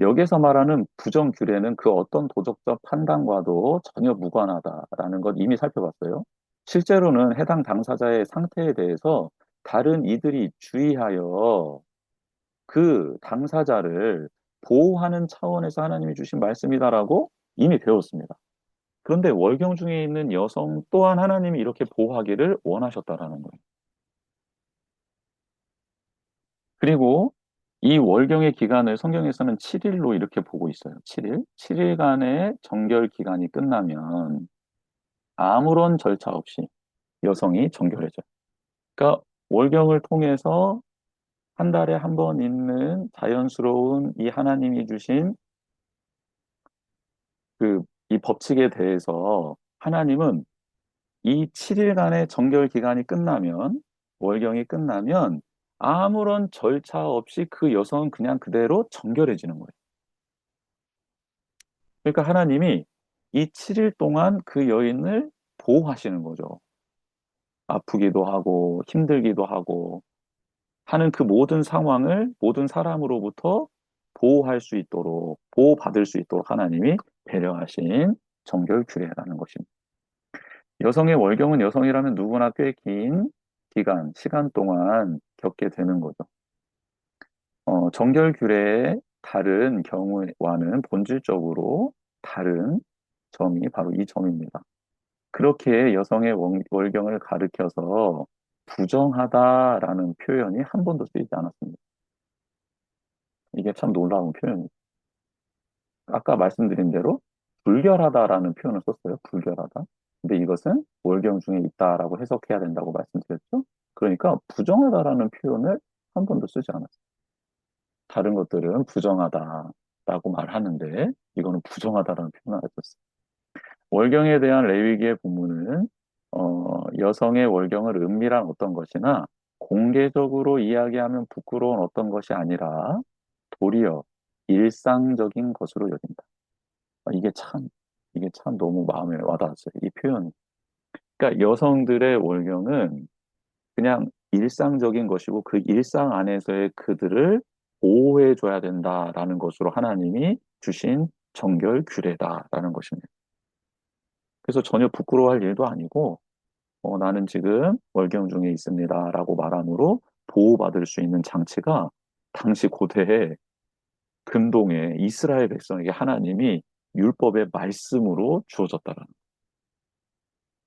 여기서 말하는 부정 규례는 그 어떤 도덕적 판단과도 전혀 무관하다라는 것 이미 살펴봤어요. 실제로는 해당 당사자의 상태에 대해서 다른 이들이 주의하여 그 당사자를 보호하는 차원에서 하나님이 주신 말씀이다라고 이미 배웠습니다. 그런데 월경 중에 있는 여성 또한 하나님이 이렇게 보호하기를 원하셨다라는 거예요. 그리고 이 월경의 기간을 성경에서는 7일로 이렇게 보고 있어요. 7일. 7일간의 정결 기간이 끝나면 아무런 절차 없이 여성이 정결해져요. 그러니까 월경을 통해서 한 달에 한 번 있는 자연스러운 이 하나님이 주신 이 법칙에 대해서 하나님은 이 7일간의 정결 기간이 끝나면, 월경이 끝나면 아무런 절차 없이 그 여성은 그냥 그대로 정결해지는 거예요. 그러니까 하나님이 이 7일 동안 그 여인을 보호하시는 거죠. 아프기도 하고 힘들기도 하고 하는 그 모든 상황을 모든 사람으로부터 보호할 수 있도록, 보호받을 수 있도록 하나님이 배려하신 정결 규례라는 것입니다. 여성의 월경은 여성이라면 누구나 꽤 긴 기간, 시간 동안 겪게 되는 거죠. 정결 규례의 다른 경우와는 본질적으로 다른 점이 바로 이 점입니다. 그렇게 여성의 월경을 가리켜서 부정하다라는 표현이 한 번도 쓰이지 않았습니다. 이게 참 놀라운 표현이에요. 아까 말씀드린 대로 불결하다라는 표현을 썼어요. 불결하다. 근데 이것은 월경 중에 있다라고 해석해야 된다고 말씀드렸죠. 그러니까 부정하다라는 표현을 한 번도 쓰지 않았어요. 다른 것들은 부정하다라고 말하는데 이거는 부정하다라는 표현을 안 썼어요. 월경에 대한 레위기의 본문은 여성의 월경을 은밀한 어떤 것이나 공개적으로 이야기하면 부끄러운 어떤 것이 아니라 도리어 일상적인 것으로 여긴다. 이게 참, 이게 참 너무 마음에 와닿았어요. 이 표현. 그러니까 여성들의 월경은 그냥 일상적인 것이고 그 일상 안에서의 그들을 보호해줘야 된다라는 것으로 하나님이 주신 정결 규례다라는 것입니다. 그래서 전혀 부끄러워할 일도 아니고, 나는 지금 월경 중에 있습니다라고 말함으로 보호받을 수 있는 장치가 당시 고대에 근동에 이스라엘 백성에게 하나님이 율법의 말씀으로 주어졌다라는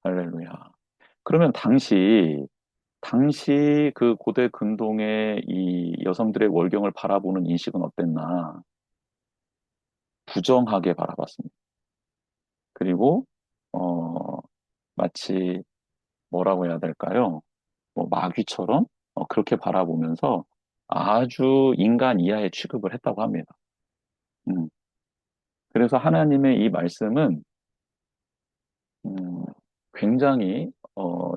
할렐루야. 그러면 당시 그 고대 근동의 이 여성들의 월경을 바라보는 인식은 어땠나? 부정하게 바라봤습니다. 그리고, 어, 마치 뭐라고 해야 될까요? 뭐 마귀처럼 그렇게 바라보면서 아주 인간 이하의 취급을 했다고 합니다. 음, 그래서 하나님의 이 말씀은 음, 굉장히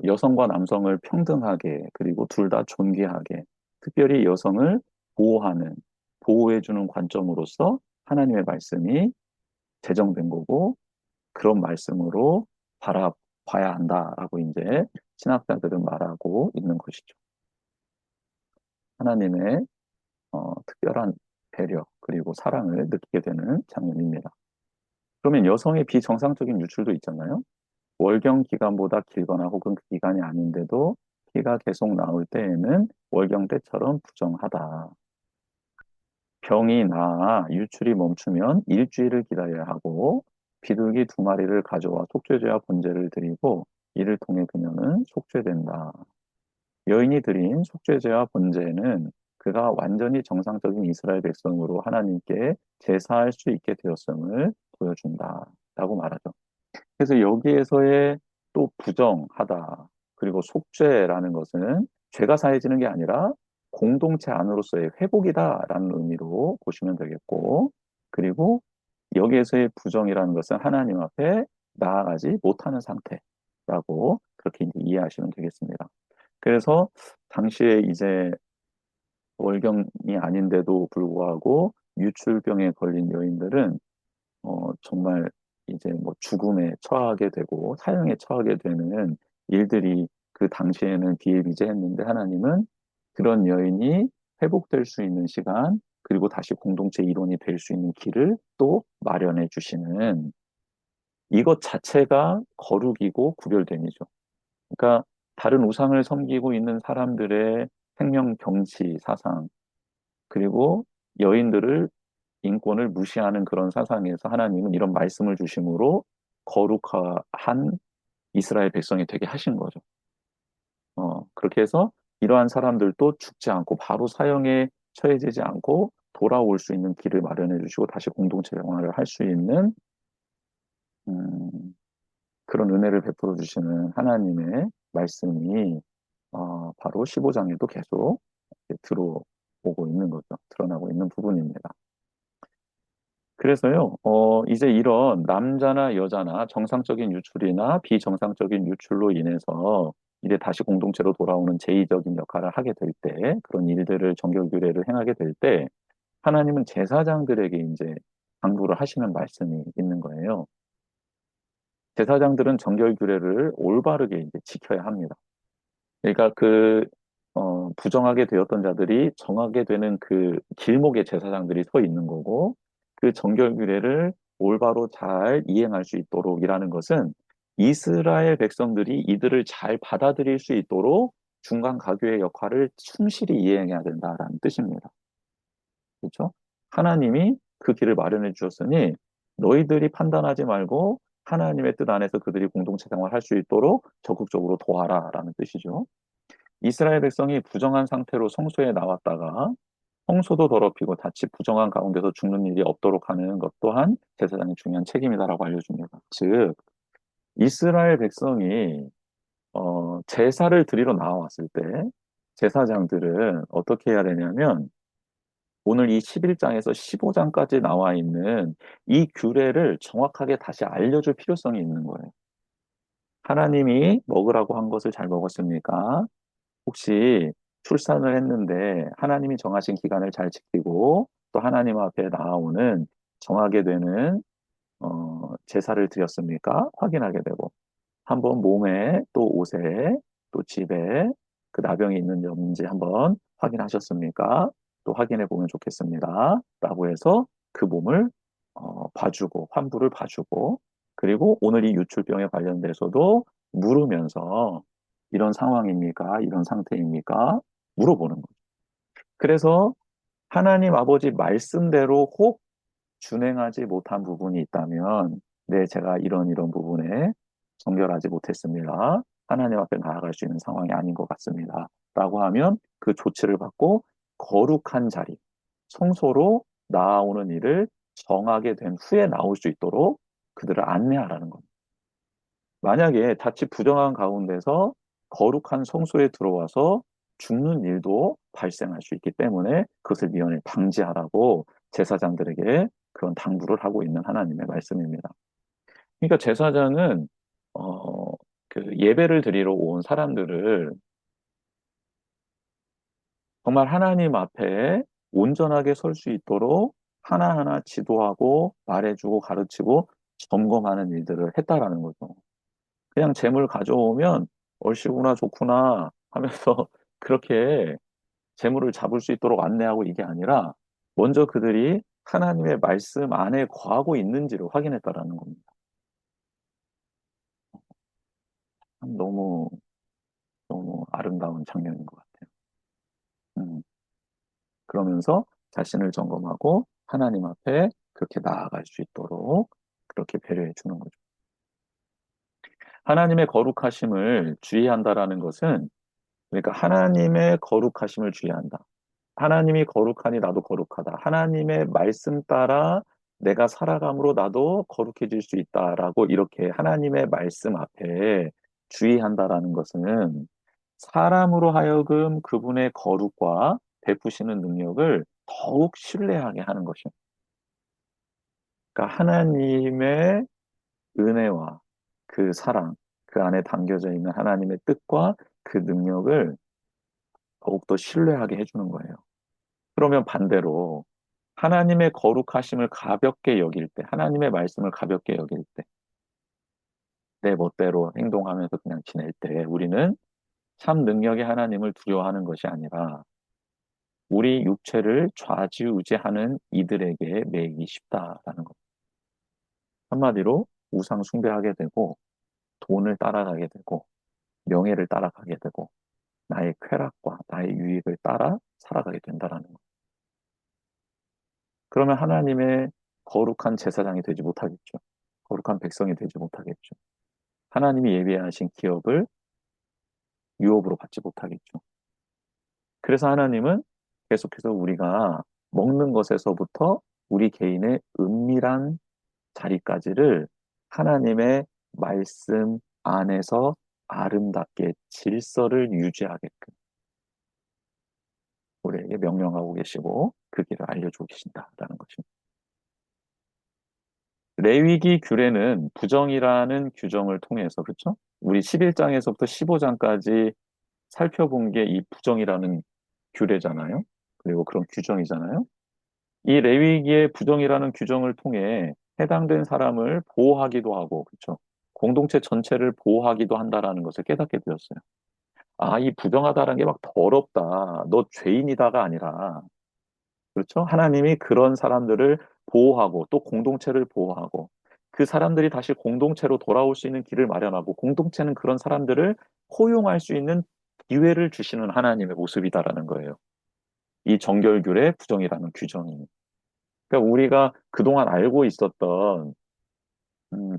여성과 남성을 평등하게 그리고 둘 다 존귀하게 특별히 여성을 보호하는 보호해주는 관점으로서 하나님의 말씀이 제정된 거고 그런 말씀으로 바라봐야 한다라고 이제 신학자들은 말하고 있는 것이죠. 하나님의 특별한 배려 그리고 사랑을 느끼게 되는 장면입니다. 그러면 여성의 비정상적인 유출도 있잖아요. 월경 기간보다 길거나 혹은 그 기간이 아닌데도 피가 계속 나올 때에는 월경 때처럼 부정하다. 병이 나아 유출이 멈추면 일주일을 기다려야 하고 비둘기 2마리를 가져와 속죄제와 번제를 드리고 이를 통해 그녀는 속죄된다. 여인이 드린 속죄제와 번제는 그가 완전히 정상적인 이스라엘 백성으로 하나님께 제사할 수 있게 되었음을 보여준다. 라고 말하죠. 그래서 여기에서의 또 부정하다, 그리고 속죄라는 것은 죄가 사해지는 게 아니라 공동체 안으로서의 회복이다라는 의미로 보시면 되겠고, 그리고 여기에서의 부정이라는 것은 하나님 앞에 나아가지 못하는 상태라고 그렇게 이제 이해하시면 되겠습니다. 그래서 당시에 이제 월경이 아닌데도 불구하고 유출병에 걸린 여인들은 정말 이제 뭐 죽음에 처하게 되고 사형에 처하게 되는 일들이 그 당시에는 비일비재했는데 하나님은 그런 여인이 회복될 수 있는 시간 그리고 다시 공동체 일원이 될 수 있는 길을 또 마련해 주시는 이것 자체가 거룩이고 구별됨이죠. 그러니까 다른 우상을 섬기고 있는 사람들의 생명 경치 사상 그리고 여인들을 인권을 무시하는 그런 사상에서 하나님은 이런 말씀을 주심으로 거룩한 이스라엘 백성이 되게 하신 거죠. 그렇게 해서 이러한 사람들도 죽지 않고 바로 사형에 처해지지 않고 돌아올 수 있는 길을 마련해 주시고 다시 공동체 생활을 할 수 있는 음, 그런 은혜를 베풀어 주시는 하나님의 말씀이 바로 15장에도 계속 이렇게 들어오고 있는 거죠. 드러나고 있는 부분입니다. 그래서요, 이제 이런 남자나 여자나 정상적인 유출이나 비정상적인 유출로 인해서 이제 다시 공동체로 돌아오는 제의적인 역할을 하게 될 때, 그런 일들을 정결규례를 행하게 될 때, 하나님은 제사장들에게 이제 당부를 하시는 말씀이 있는 거예요. 제사장들은 정결규례를 올바르게 이제 지켜야 합니다. 그러니까 부정하게 되었던 자들이 정하게 되는 그 길목에 제사장들이 서 있는 거고, 그 정결규례를 올바로 잘 이행할 수 있도록이라는 것은 이스라엘 백성들이 이들을 잘 받아들일 수 있도록 중간 가교의 역할을 충실히 이행해야 된다라는 뜻입니다. 그렇죠? 하나님이 그 길을 마련해 주셨으니 너희들이 판단하지 말고 하나님의 뜻 안에서 그들이 공동체 생활할 수 있도록 적극적으로 도와라라는 뜻이죠. 이스라엘 백성이 부정한 상태로 성소에 나왔다가 성소도 더럽히고 다치 부정한 가운데서 죽는 일이 없도록 하는 것 또한 제사장의 중요한 책임이다라고 알려줍니다. 즉, 이스라엘 백성이 제사를 드리러 나왔을 때 제사장들은 어떻게 해야 되냐면 오늘 이 11장에서 15장까지 나와 있는 이 규례를 정확하게 다시 알려줄 필요성이 있는 거예요. 하나님이 먹으라고 한 것을 잘 먹었습니까? 혹시 출산을 했는데 하나님이 정하신 기간을 잘 지키고 또 하나님 앞에 나아오는 정하게 되는 제사를 드렸습니까? 확인하게 되고 한번 몸에 또 옷에 또 집에 그 나병이 있는지 한번 확인하셨습니까? 또 확인해 보면 좋겠습니다. 라고 해서 그 몸을 봐주고 환부를 봐주고 그리고 오늘 이 유출병에 관련돼서도 물으면서 이런 상황입니까? 이런 상태입니까? 물어보는 거죠. 그래서 하나님 아버지 말씀대로 혹 준행하지 못한 부분이 있다면, 네, 제가 이런 부분에 정결하지 못했습니다. 하나님 앞에 나아갈 수 있는 상황이 아닌 것 같습니다. 라고 하면 그 조치를 받고 거룩한 자리, 성소로 나아오는 일을 정하게 된 후에 나올 수 있도록 그들을 안내하라는 겁니다. 만약에 자칫 부정한 가운데서 거룩한 성소에 들어와서 죽는 일도 발생할 수 있기 때문에 그것을 미연에 방지하라고 제사장들에게 그런 당부를 하고 있는 하나님의 말씀입니다. 그러니까 제사장은 어, 그 예배를 드리러 온 사람들을 정말 하나님 앞에 온전하게 설 수 있도록 하나하나 지도하고 말해주고 가르치고 점검하는 일들을 했다라는 거죠. 그냥 재물 가져오면 얼씨구나 좋구나 하면서 그렇게 재물을 잡을 수 있도록 안내하고 이게 아니라 먼저 그들이 하나님의 말씀 안에 거하고 있는지를 확인했다라는 겁니다. 참 너무 너무 아름다운 장면인 것 같아요. 음, 그러면서 자신을 점검하고 하나님 앞에 그렇게 나아갈 수 있도록 그렇게 배려해 주는 거죠. 하나님의 거룩하심을 주의한다라는 것은 그러니까 하나님의 거룩하심을 주의한다. 하나님이 거룩하니 나도 거룩하다. 하나님의 말씀 따라 내가 살아감으로 나도 거룩해질 수 있다라고 이렇게 하나님의 말씀 앞에 주의한다라는 것은 사람으로 하여금 그분의 거룩과 베푸시는 능력을 더욱 신뢰하게 하는 것입니다. 그러니까 하나님의 은혜와 그 사랑, 그 안에 담겨져 있는 하나님의 뜻과 그 능력을 더욱더 신뢰하게 해주는 거예요. 그러면 반대로 하나님의 거룩하심을 가볍게 여길 때, 하나님의 말씀을 가볍게 여길 때, 내 멋대로 행동하면서 그냥 지낼 때, 우리는 참 능력의 하나님을 두려워하는 것이 아니라 우리 육체를 좌지우지하는 이들에게 매이기 쉽다라는 것. 한마디로 우상 숭배하게 되고 돈을 따라가게 되고 명예를 따라가게 되고 나의 쾌락과 나의 유익을 따라 살아가게 된다라는 것. 그러면 하나님의 거룩한 제사장이 되지 못하겠죠. 거룩한 백성이 되지 못하겠죠. 하나님이 예비하신 기업을 유업으로 받지 못하겠죠. 그래서 하나님은 계속해서 우리가 먹는 것에서부터 우리 개인의 은밀한 자리까지를 하나님의 말씀 안에서 아름답게 질서를 유지하게끔 우리에게 명령하고 계시고 그 길을 알려주고 계신다라는 것입니다. 레위기 규례는 부정이라는 규정을 통해서 그렇죠? 우리 11장에서부터 15장까지 살펴본 게 이 부정이라는 규례잖아요. 그리고 그런 규정이잖아요. 이 레위기의 부정이라는 규정을 통해 해당된 사람을 보호하기도 하고, 그렇죠? 공동체 전체를 보호하기도 한다라는 것을 깨닫게 되었어요. 아, 이 부정하다라는 게 막 더럽다, 너 죄인이다가 아니라, 그렇죠? 하나님이 그런 사람들을 보호하고 또 공동체를 보호하고 그 사람들이 다시 공동체로 돌아올 수 있는 길을 마련하고 공동체는 그런 사람들을 포용할 수 있는 기회를 주시는 하나님의 모습이다라는 거예요. 이 정결규례 부정이라는 규정이. 그러니까 우리가 그동안 알고 있었던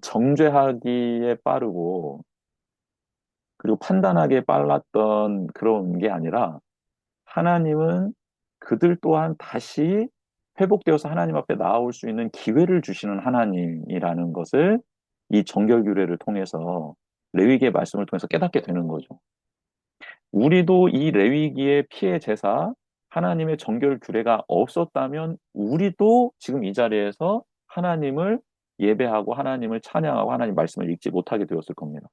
정죄하기에 빠르고 그리고 판단하기에 빨랐던 그런 게 아니라 하나님은 그들 또한 다시 회복되어서 하나님 앞에 나아올 수 있는 기회를 주시는 하나님이라는 것을 이 정결규례를 통해서 레위기의 말씀을 통해서 깨닫게 되는 거죠. 우리도 이 레위기의 피해 제사, 하나님의 정결규례가 없었다면 우리도 지금 이 자리에서 하나님을 예배하고 하나님을 찬양하고 하나님 말씀을 읽지 못하게 되었을 겁니다.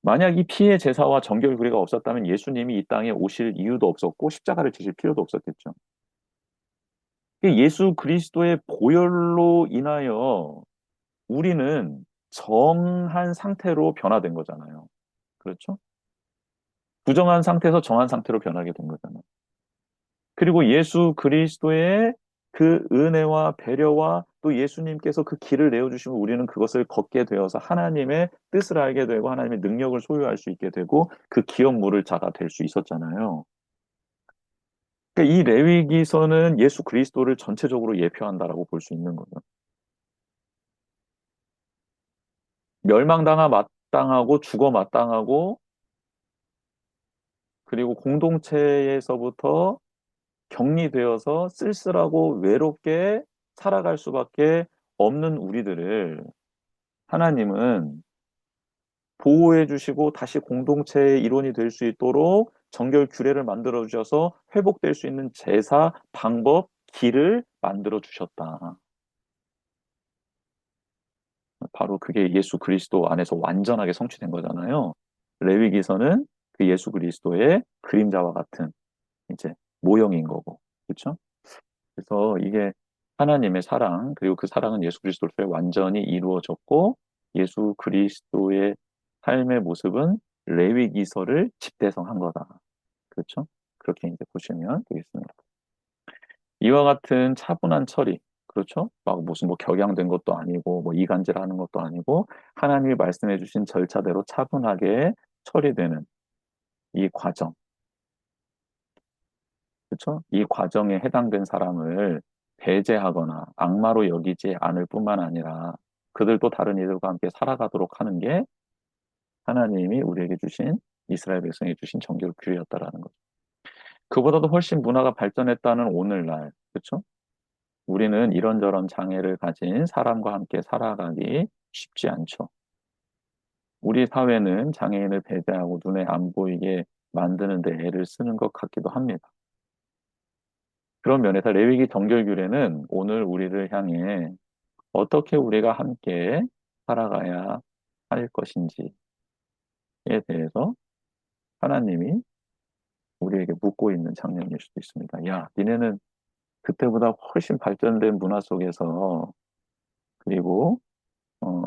만약 이 피의 제사와 정결 규례가 없었다면 예수님이 이 땅에 오실 이유도 없었고 십자가를 지실 필요도 없었겠죠. 예수 그리스도의 보혈로 인하여 우리는 정한 상태로 변화된 거잖아요. 그렇죠? 부정한 상태에서 정한 상태로 변하게 된 거잖아요. 그리고 예수 그리스도의 그 은혜와 배려와 또 예수님께서 그 길을 내어주시면 우리는 그것을 걷게 되어서 하나님의 뜻을 알게 되고 하나님의 능력을 소유할 수 있게 되고 그 기업 물을 자가 될 수 있었잖아요. 그러니까 이 레위기서는 예수 그리스도를 전체적으로 예표한다라고 볼 수 있는 거죠. 멸망당하 마땅하고 죽어 마땅하고 그리고 공동체에서부터 격리되어서 쓸쓸하고 외롭게 살아갈 수밖에 없는 우리들을 하나님은 보호해 주시고 다시 공동체의 일원이 될 수 있도록 정결 규례를 만들어 주셔서 회복될 수 있는 제사, 방법, 길을 만들어 주셨다. 바로 그게 예수 그리스도 안에서 완전하게 성취된 거잖아요. 레위기서는 그 예수 그리스도의 그림자와 같은 이제 모형인 거고. 그렇죠? 그래서 이게 하나님의 사랑, 그리고 그 사랑은 예수 그리스도로 완전히 이루어졌고, 예수 그리스도의 삶의 모습은 레위기서를 집대성한 거다. 그렇죠? 그렇게 이제 보시면 되겠습니다. 이와 같은 차분한 처리, 그렇죠? 막 무슨 뭐 격양된 것도 아니고, 뭐 이간질하는 것도 아니고, 하나님이 말씀해 주신 절차대로 차분하게 처리되는 이 과정, 그렇죠? 이 과정에 해당된 사람을 배제하거나 악마로 여기지 않을 뿐만 아니라 그들도 다른 이들과 함께 살아가도록 하는 게 하나님이 우리에게 주신 이스라엘 백성에 주신 정결 규례였다라는 거죠. 그보다도 훨씬 문화가 발전했다는 오늘날, 그렇죠? 우리는 이런저런 장애를 가진 사람과 함께 살아가기 쉽지 않죠. 우리 사회는 장애인을 배제하고 눈에 안 보이게 만드는 데 애를 쓰는 것 같기도 합니다. 그런 면에서 레위기 정결규례는 오늘 우리를 향해 어떻게 우리가 함께 살아가야 할 것인지에 대해서 하나님이 우리에게 묻고 있는 장면일 수도 있습니다. 야, 니네는 그때보다 훨씬 발전된 문화 속에서 그리고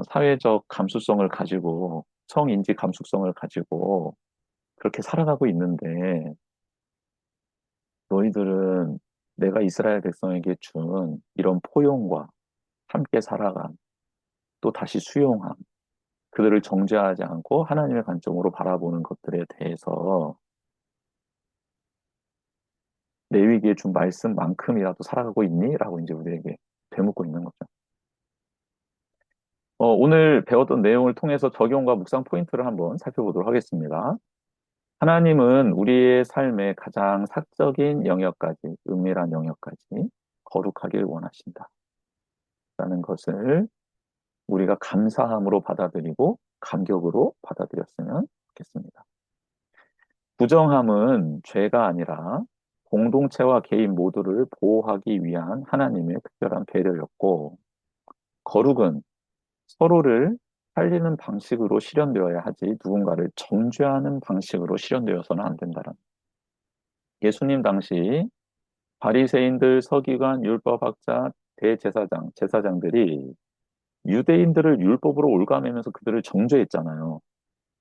사회적 감수성을 가지고 성인지 감수성을 가지고 그렇게 살아가고 있는데 너희들은 내가 이스라엘 백성에게 준 이런 포용과 함께 살아감, 또 다시 수용함, 그들을 정죄하지 않고 하나님의 관점으로 바라보는 것들에 대해서 레위기에 준 말씀만큼이라도 살아가고 있니? 라고 이제 우리에게 되묻고 있는 거죠. 오늘 배웠던 내용을 통해서 적용과 묵상 포인트를 한번 살펴보도록 하겠습니다. 하나님은 우리의 삶의 가장 사적인 영역까지, 은밀한 영역까지 거룩하길 원하신다. 라는 것을 우리가 감사함으로 받아들이고 감격으로 받아들였으면 좋겠습니다. 부정함은 죄가 아니라 공동체와 개인 모두를 보호하기 위한 하나님의 특별한 배려였고, 거룩은 서로를 살리는 방식으로 실현되어야 하지 누군가를 정죄하는 방식으로 실현되어서는 안 된다는. 예수님 당시 바리새인들, 서기관, 율법학자, 대제사장, 제사장들이 유대인들을 율법으로 올가매면서 그들을 정죄했잖아요.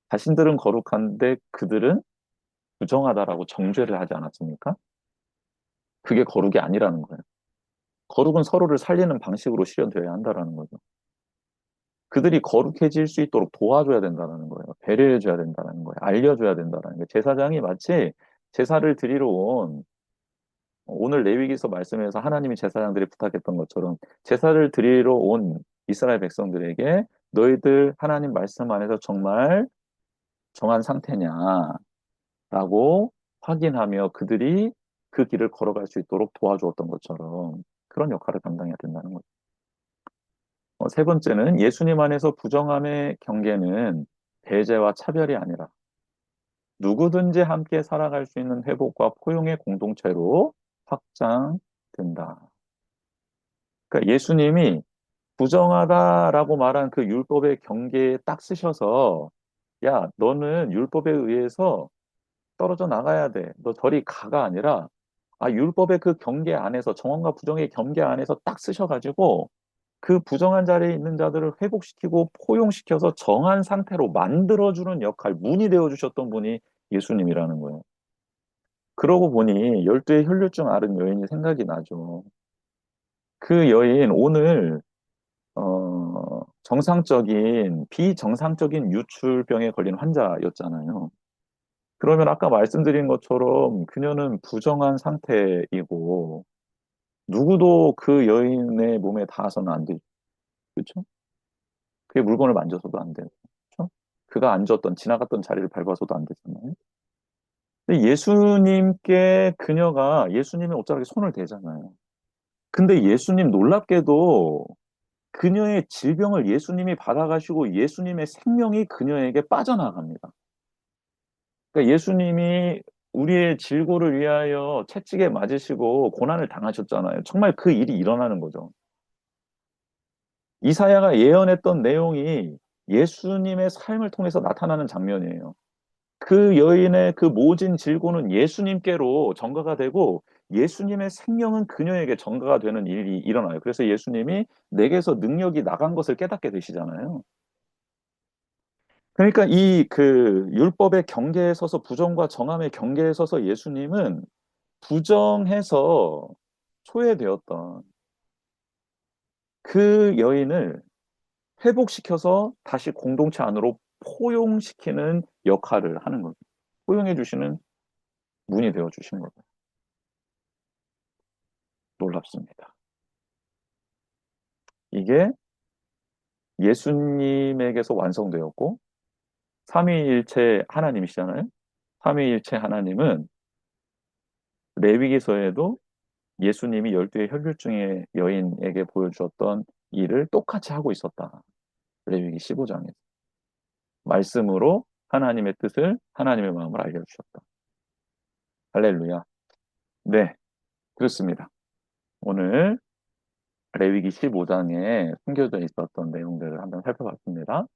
자신들은 거룩한데 그들은 부정하다라고 정죄를 하지 않았습니까? 그게 거룩이 아니라는 거예요. 거룩은 서로를 살리는 방식으로 실현되어야 한다라는 거죠. 그들이 거룩해질 수 있도록 도와줘야 된다는 거예요. 배려해줘야 된다는 거예요. 알려줘야 된다는 거예요. 제사장이 마치 제사를 드리러 온 오늘 레위기서 말씀에서 하나님이 제사장들이 부탁했던 것처럼 제사를 드리러 온 이스라엘 백성들에게 너희들 하나님 말씀 안에서 정말 정한 상태냐라고 확인하며 그들이 그 길을 걸어갈 수 있도록 도와주었던 것처럼 그런 역할을 감당해야 된다는 거죠. 세 번째는 예수님 안에서 부정함의 경계는 배제와 차별이 아니라 누구든지 함께 살아갈 수 있는 회복과 포용의 공동체로 확장된다. 그러니까 예수님이 부정하다라고 말한 그 율법의 경계에 딱 쓰셔서 야, 너는 율법에 의해서 떨어져 나가야 돼. 너 저리 가가 아니라 율법의 그 경계 안에서 정언과 부정의 경계 안에서 딱 쓰셔가지고 그 부정한 자리에 있는 자들을 회복시키고 포용시켜서 정한 상태로 만들어주는 역할, 문이 되어주셨던 분이 예수님이라는 거예요. 그러고 보니 열두의 혈류증 앓은 여인이 생각이 나죠. 그 여인 오늘 정상적인 비정상적인 유출병에 걸린 환자였잖아요. 그러면 아까 말씀드린 것처럼 그녀는 부정한 상태이고 누구도 그 여인의 몸에 닿아서는 안 되죠. 그렇죠? 그의 물건을 만져서도 안 되고, 그렇죠? 그가 앉았던 지나갔던 자리를 밟아서도 안 되잖아요. 근데 예수님께 그녀가 예수님의 옷자락에 손을 대잖아요. 근데 예수님 놀랍게도 그녀의 질병을 예수님이 받아가시고 예수님의 생명이 그녀에게 빠져나갑니다. 그러니까 예수님이 우리의 질고를 위하여 채찍에 맞으시고 고난을 당하셨잖아요. 정말 그 일이 일어나는 거죠. 이사야가 예언했던 내용이 예수님의 삶을 통해서 나타나는 장면이에요. 그 여인의 그 모진 질고는 예수님께로 전가가 되고 예수님의 생명은 그녀에게 전가가 되는 일이 일어나요. 그래서 예수님이 내게서 능력이 나간 것을 깨닫게 되시잖아요. 그러니까 이 그 율법의 경계에 서서 부정과 정함의 경계에 서서 예수님은 부정해서 소외되었던 그 여인을 회복시켜서 다시 공동체 안으로 포용시키는 역할을 하는 거죠. 포용해 주시는 문이 되어 주시는 거죠. 놀랍습니다. 이게 예수님에게서 완성되었고 삼위일체 하나님이시잖아요. 삼위일체 하나님은 레위기서에도 예수님이 열두의 혈류증의 여인에게 보여주었던 일을 똑같이 하고 있었다. 레위기 15장에서. 말씀으로 하나님의 뜻을, 하나님의 마음을 알려주셨다. 할렐루야. 네, 그렇습니다. 오늘 레위기 15장에 숨겨져 있었던 내용들을 한번 살펴봤습니다.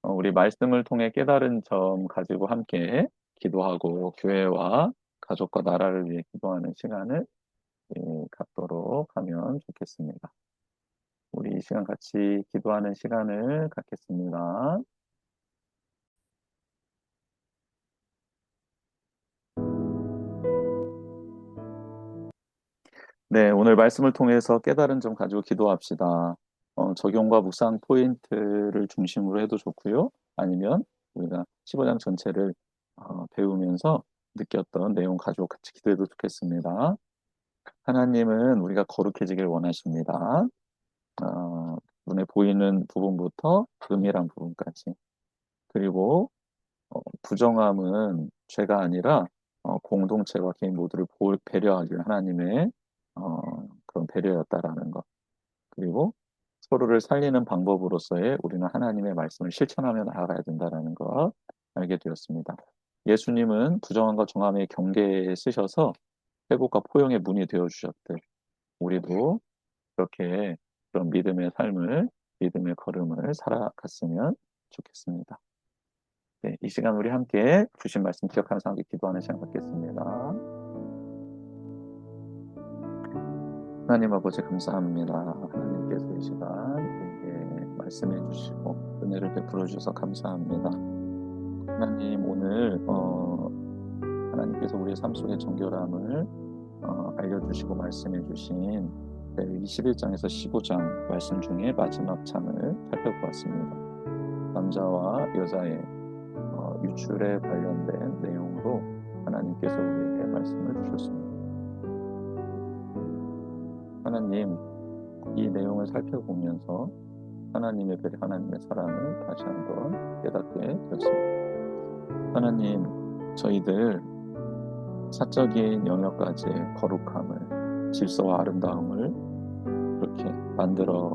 우리 말씀을 통해 깨달은 점 가지고 함께 기도하고 교회와 가족과 나라를 위해 기도하는 시간을 갖도록 하면 좋겠습니다. 우리 이 시간 같이 기도하는 시간을 갖겠습니다. 네, 오늘 말씀을 통해서 깨달은 점 가지고 기도합시다. 적용과 묵상 포인트를 중심으로 해도 좋고요. 아니면 우리가 15장 전체를 배우면서 느꼈던 내용 가지고 같이 기도해도 좋겠습니다. 하나님은 우리가 거룩해지길 원하십니다. 눈에 보이는 부분부터 은밀한 부분까지. 그리고 부정함은 죄가 아니라 공동체와 개인 모두를 배려하기 위한 하나님의 그런 배려였다라는 것. 그리고 서로를 살리는 방법으로서의 우리는 하나님의 말씀을 실천하며 나아가야 된다라는 것 알게 되었습니다. 예수님은 부정함과 정함의 경계에 쓰셔서 회복과 포용의 문이 되어 주셨듯 우리도 그렇게 그런 믿음의 걸음을 살아갔으면 좋겠습니다. 네, 이 시간 우리 함께 주신 말씀 기억하면서 함께 기도하는 시간 갖겠습니다. 하나님 아버지 감사합니다. 하나님께서 이 시간 우리에게 말씀해 주시고 은혜를 베풀어 주셔서 감사합니다. 하나님 오늘 하나님께서 우리의 삶 속의 정결함을 알려주시고 말씀해 주신 21장에서 15장 말씀 중에 마지막 장을 살펴보았습니다. 남자와 여자의 유출에 관련된 내용으로 하나님께서 우리에게 말씀을 주셨습니다. 하나님, 이 내용을 살펴보면서 하나님의 배려, 하나님의 사랑을 다시 한번 깨닫게 되었습니다. 하나님, 저희들 사적인 영역까지의 거룩함을, 질서와 아름다움을 그렇게 만들어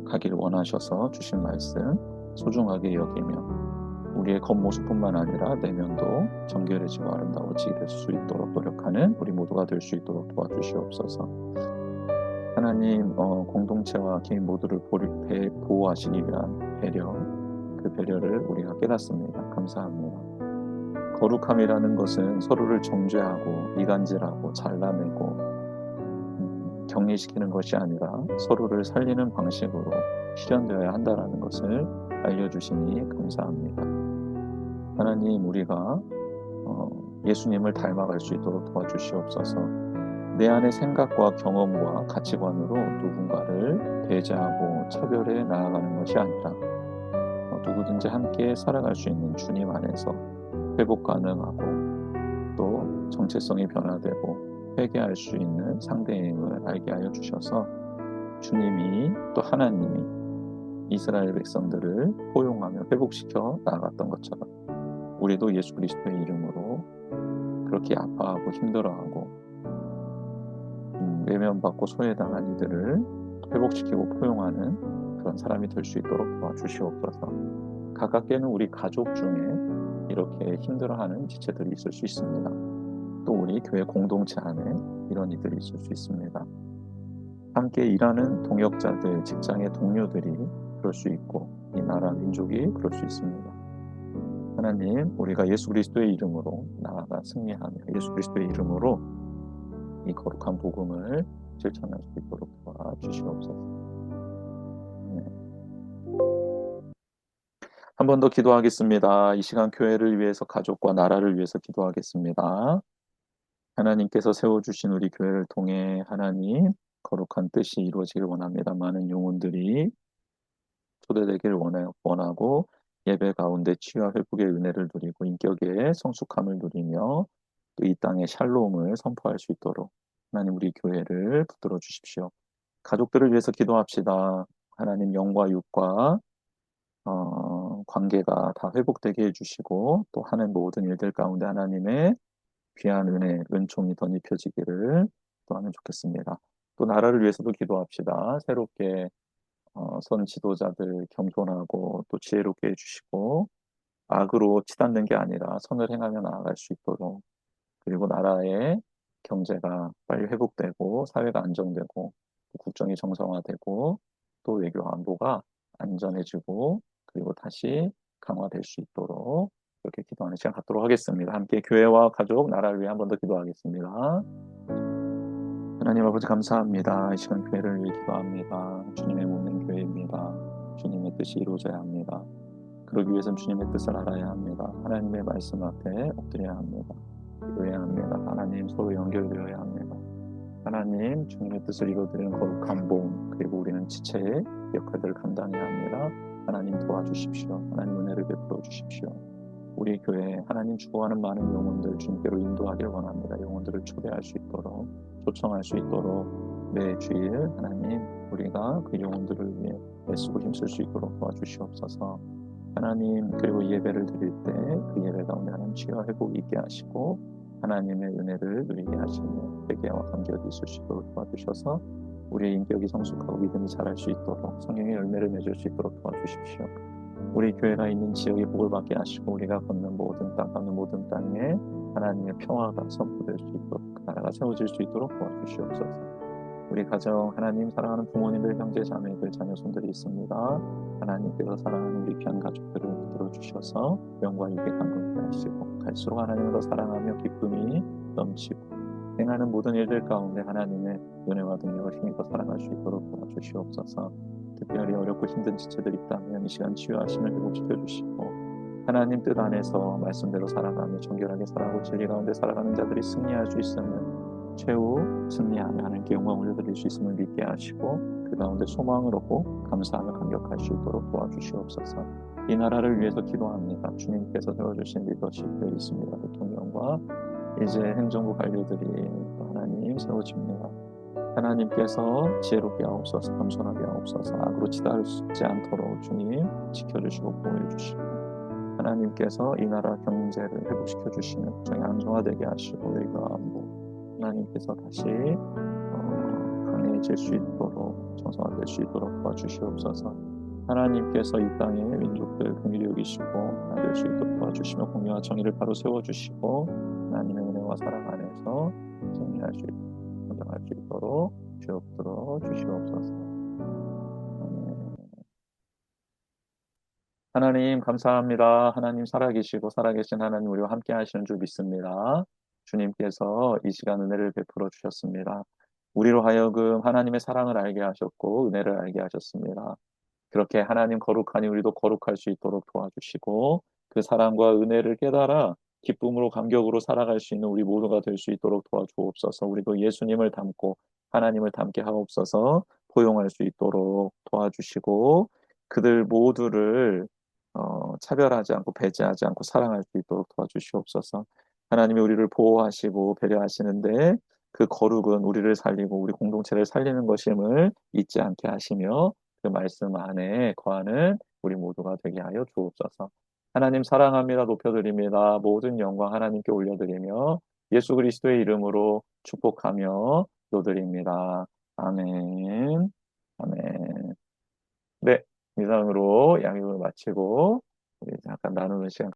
가기를 원하셔서 주신 말씀 소중하게 여기며 우리의 겉모습뿐만 아니라 내면도 정결해지고 아름다워지게 될 수 있도록 노력하는 우리 모두가 될 수 있도록 도와주시옵소서. 하나님 공동체와 개인 모두를 보호하시기 위한 배려, 그 배려를 우리가 깨닫습니다. 감사합니다. 거룩함이라는 것은 서로를 정죄하고 이간질하고 잘라내고 격리시키는 것이 아니라 서로를 살리는 방식으로 실현되어야 한다는 것을 알려주시니 감사합니다. 하나님, 우리가 예수님을 닮아갈 수 있도록 도와주시옵소서. 내 안의 생각과 경험과 가치관으로 누군가를 배제하고 차별해 나아가는 것이 아니라 누구든지 함께 살아갈 수 있는 주님 안에서 회복 가능하고 또 정체성이 변화되고 회개할 수 있는 상대임을 알게 하여 주셔서 주님이 또 하나님이 이스라엘 백성들을 포용하며 회복시켜 나아갔던 것처럼 우리도 예수 그리스도의 이름으로 그렇게 아파하고 힘들어하고 외면받고 소외당한 이들을 회복시키고 포용하는 그런 사람이 될 수 있도록 도와주시옵소서. 가깝게는 우리 가족 중에 이렇게 힘들어하는 지체들이 있을 수 있습니다. 또 우리 교회 공동체 안에 이런 이들이 있을 수 있습니다. 함께 일하는 동역자들, 직장의 동료들이 그럴 수 있고 이 나라 민족이 그럴 수 있습니다. 하나님, 우리가 예수 그리스도의 이름으로 나아가 승리하며 예수 그리스도의 이름으로 이 거룩한 복음을 실천할 수 있도록 도와주시옵소서. 네. 한 번 더 기도하겠습니다. 이 시간 교회를 위해서 가족과 나라를 위해서 기도하겠습니다. 하나님께서 세워주신 우리 교회를 통해 하나님 거룩한 뜻이 이루어지길 원합니다. 많은 영혼들이 초대되길 원하고 예배 가운데 치유와 회복의 은혜를 누리고 인격의 성숙함을 누리며 또 이 땅의 샬롬을 선포할 수 있도록 하나님 우리 교회를 붙들어 주십시오. 가족들을 위해서 기도합시다. 하나님 영과 육과 관계가 다 회복되게 해주시고 또 하는 모든 일들 가운데 하나님의 귀한 은혜, 은총이 덧입혀지기를 기도하면 좋겠습니다. 또 나라를 위해서도 기도합시다. 새롭게 선 지도자들 겸손하고 또 지혜롭게 해주시고 악으로 치닫는 게 아니라 선을 행하며 나아갈 수 있도록 그리고 나라의 경제가 빨리 회복되고 사회가 안정되고 국정이 정상화되고 또 외교 안보가 안전해지고 그리고 다시 강화될 수 있도록 이렇게 기도하는 시간 갖도록 하겠습니다. 함께 교회와 가족, 나라를 위해 한 번 더 기도하겠습니다. 하나님 아버지 감사합니다. 이 시간 교회를 위해 기도합니다. 주님의 몸된 교회입니다. 주님의 뜻이 이루어져야 합니다. 그러기 위해서는 주님의 뜻을 알아야 합니다. 하나님의 말씀 앞에 엎드려야 합니다. 기도해야 합니다. 하나님 서로 연결되어야 합니다. 하나님 주님의 뜻을 이루어드리는 거룩한 몸, 그리고 우리는 지체의 역할들을 감당해야 합니다. 하나님 도와주십시오. 하나님 은혜를 베풀어 주십시오. 우리 교회에 하나님 추구하는 많은 영혼들 주님께로 인도하길 원합니다. 영혼들을 초대할 수 있도록, 초청할 수 있도록 매 주일 하나님 우리가 그 영혼들을 위해 애쓰고 힘쓸 수 있도록 도와주시옵소서. 하나님, 그리고 예배를 드릴 때 그 예배 가운데 하나님 치유와 회복이 있게 하시고 하나님의 은혜를 누리게 하시며 회개와 감격이 있을 수 있도록 도와주셔서 우리의 인격이 성숙하고 믿음이 자랄 수 있도록 성령의 열매를 맺을 수 있도록 도와주십시오. 우리 교회가 있는 지역이 복을 받게 하시고 우리가 걷는 모든 땅, 가는 모든 땅에 하나님의 평화가 선포될 수 있도록, 그 나라가 세워질 수 있도록 도와주시옵소서. 우리 가정 하나님 사랑하는 부모님들, 형제 자매들, 자녀손들이 있습니다. 하나님께서 사랑하는 우리 귀한 가족들을 붙들어 주셔서 영과 육에 감동케 하시고 갈수록 하나님을 더 사랑하며 기쁨이 넘치고 행하는 모든 일들 가운데 하나님의 은혜와 능력을 힘입어 살아갈 수 있도록 도와주시옵소서. 특별히 어렵고 힘든 지체들이 있다면 이 시간 치유하심을 회복시켜 주시고 하나님 뜻 안에서 말씀대로 살아가며 정결하게 살아가고 진리 가운데 살아가는 자들이 승리할 수 있으면 최후 승리하며 하나님께 영광 올려드릴 수 있음을 믿게 하시고 그 가운데 소망을 얻고 감사하며 감격할 수 있도록 도와주시옵소서. 이 나라를 위해서 기도합니다. 주님께서 세워주신 리더십들이 있습니다. 대통령과 이제 행정부 관료들이 하나님 세워집니다. 하나님께서 지혜롭게 하옵소서, 겸손하게 하옵소서, 악으로 치달지 않도록 주님 지켜주시고 보호해주시고 하나님께서 이 나라 경제를 회복시켜 주시는 국정이 안정화되게 하시고 우리가 하나님께서 다시 강해질 수 있도록 정상화될 수 있도록 도와주시옵소서. 하나님께서 이 땅의 민족들 긍휼히 여기시고 나될 수 있도록 도와주시며 공의와 정의를 바로 세워주시고 하나님의 은혜와 사랑 안에서 승리할 수 있도록 건강할 수 있도록 주옵들어 주시옵소서. 아멘. 하나님 감사합니다. 하나님 살아계시고 살아계신 하나님 우리와 함께 하시는 줄 믿습니다. 주님께서 이 시간 은혜를 베풀어 주셨습니다. 우리로 하여금 하나님의 사랑을 알게 하셨고 은혜를 알게 하셨습니다. 그렇게 하나님 거룩하니 우리도 거룩할 수 있도록 도와주시고 그 사랑과 은혜를 깨달아 기쁨으로 감격으로 살아갈 수 있는 우리 모두가 될 수 있도록 도와주옵소서. 우리도 예수님을 닮고 하나님을 닮게 하옵소서. 포용할 수 있도록 도와주시고 그들 모두를 차별하지 않고 배제하지 않고 사랑할 수 있도록 도와주시옵소서. 하나님이 우리를 보호하시고 배려하시는데 그 거룩은 우리를 살리고 우리 공동체를 살리는 것임을 잊지 않게 하시며 그 말씀 안에 거하는 우리 모두가 되게 하여 주옵소서. 하나님 사랑합니다. 높여드립니다. 모든 영광 하나님께 올려드리며 예수 그리스도의 이름으로 축복하며 기도드립니다. 아멘. 아멘. 네, 이상으로 양육을 마치고 우리 잠깐 나누는 시간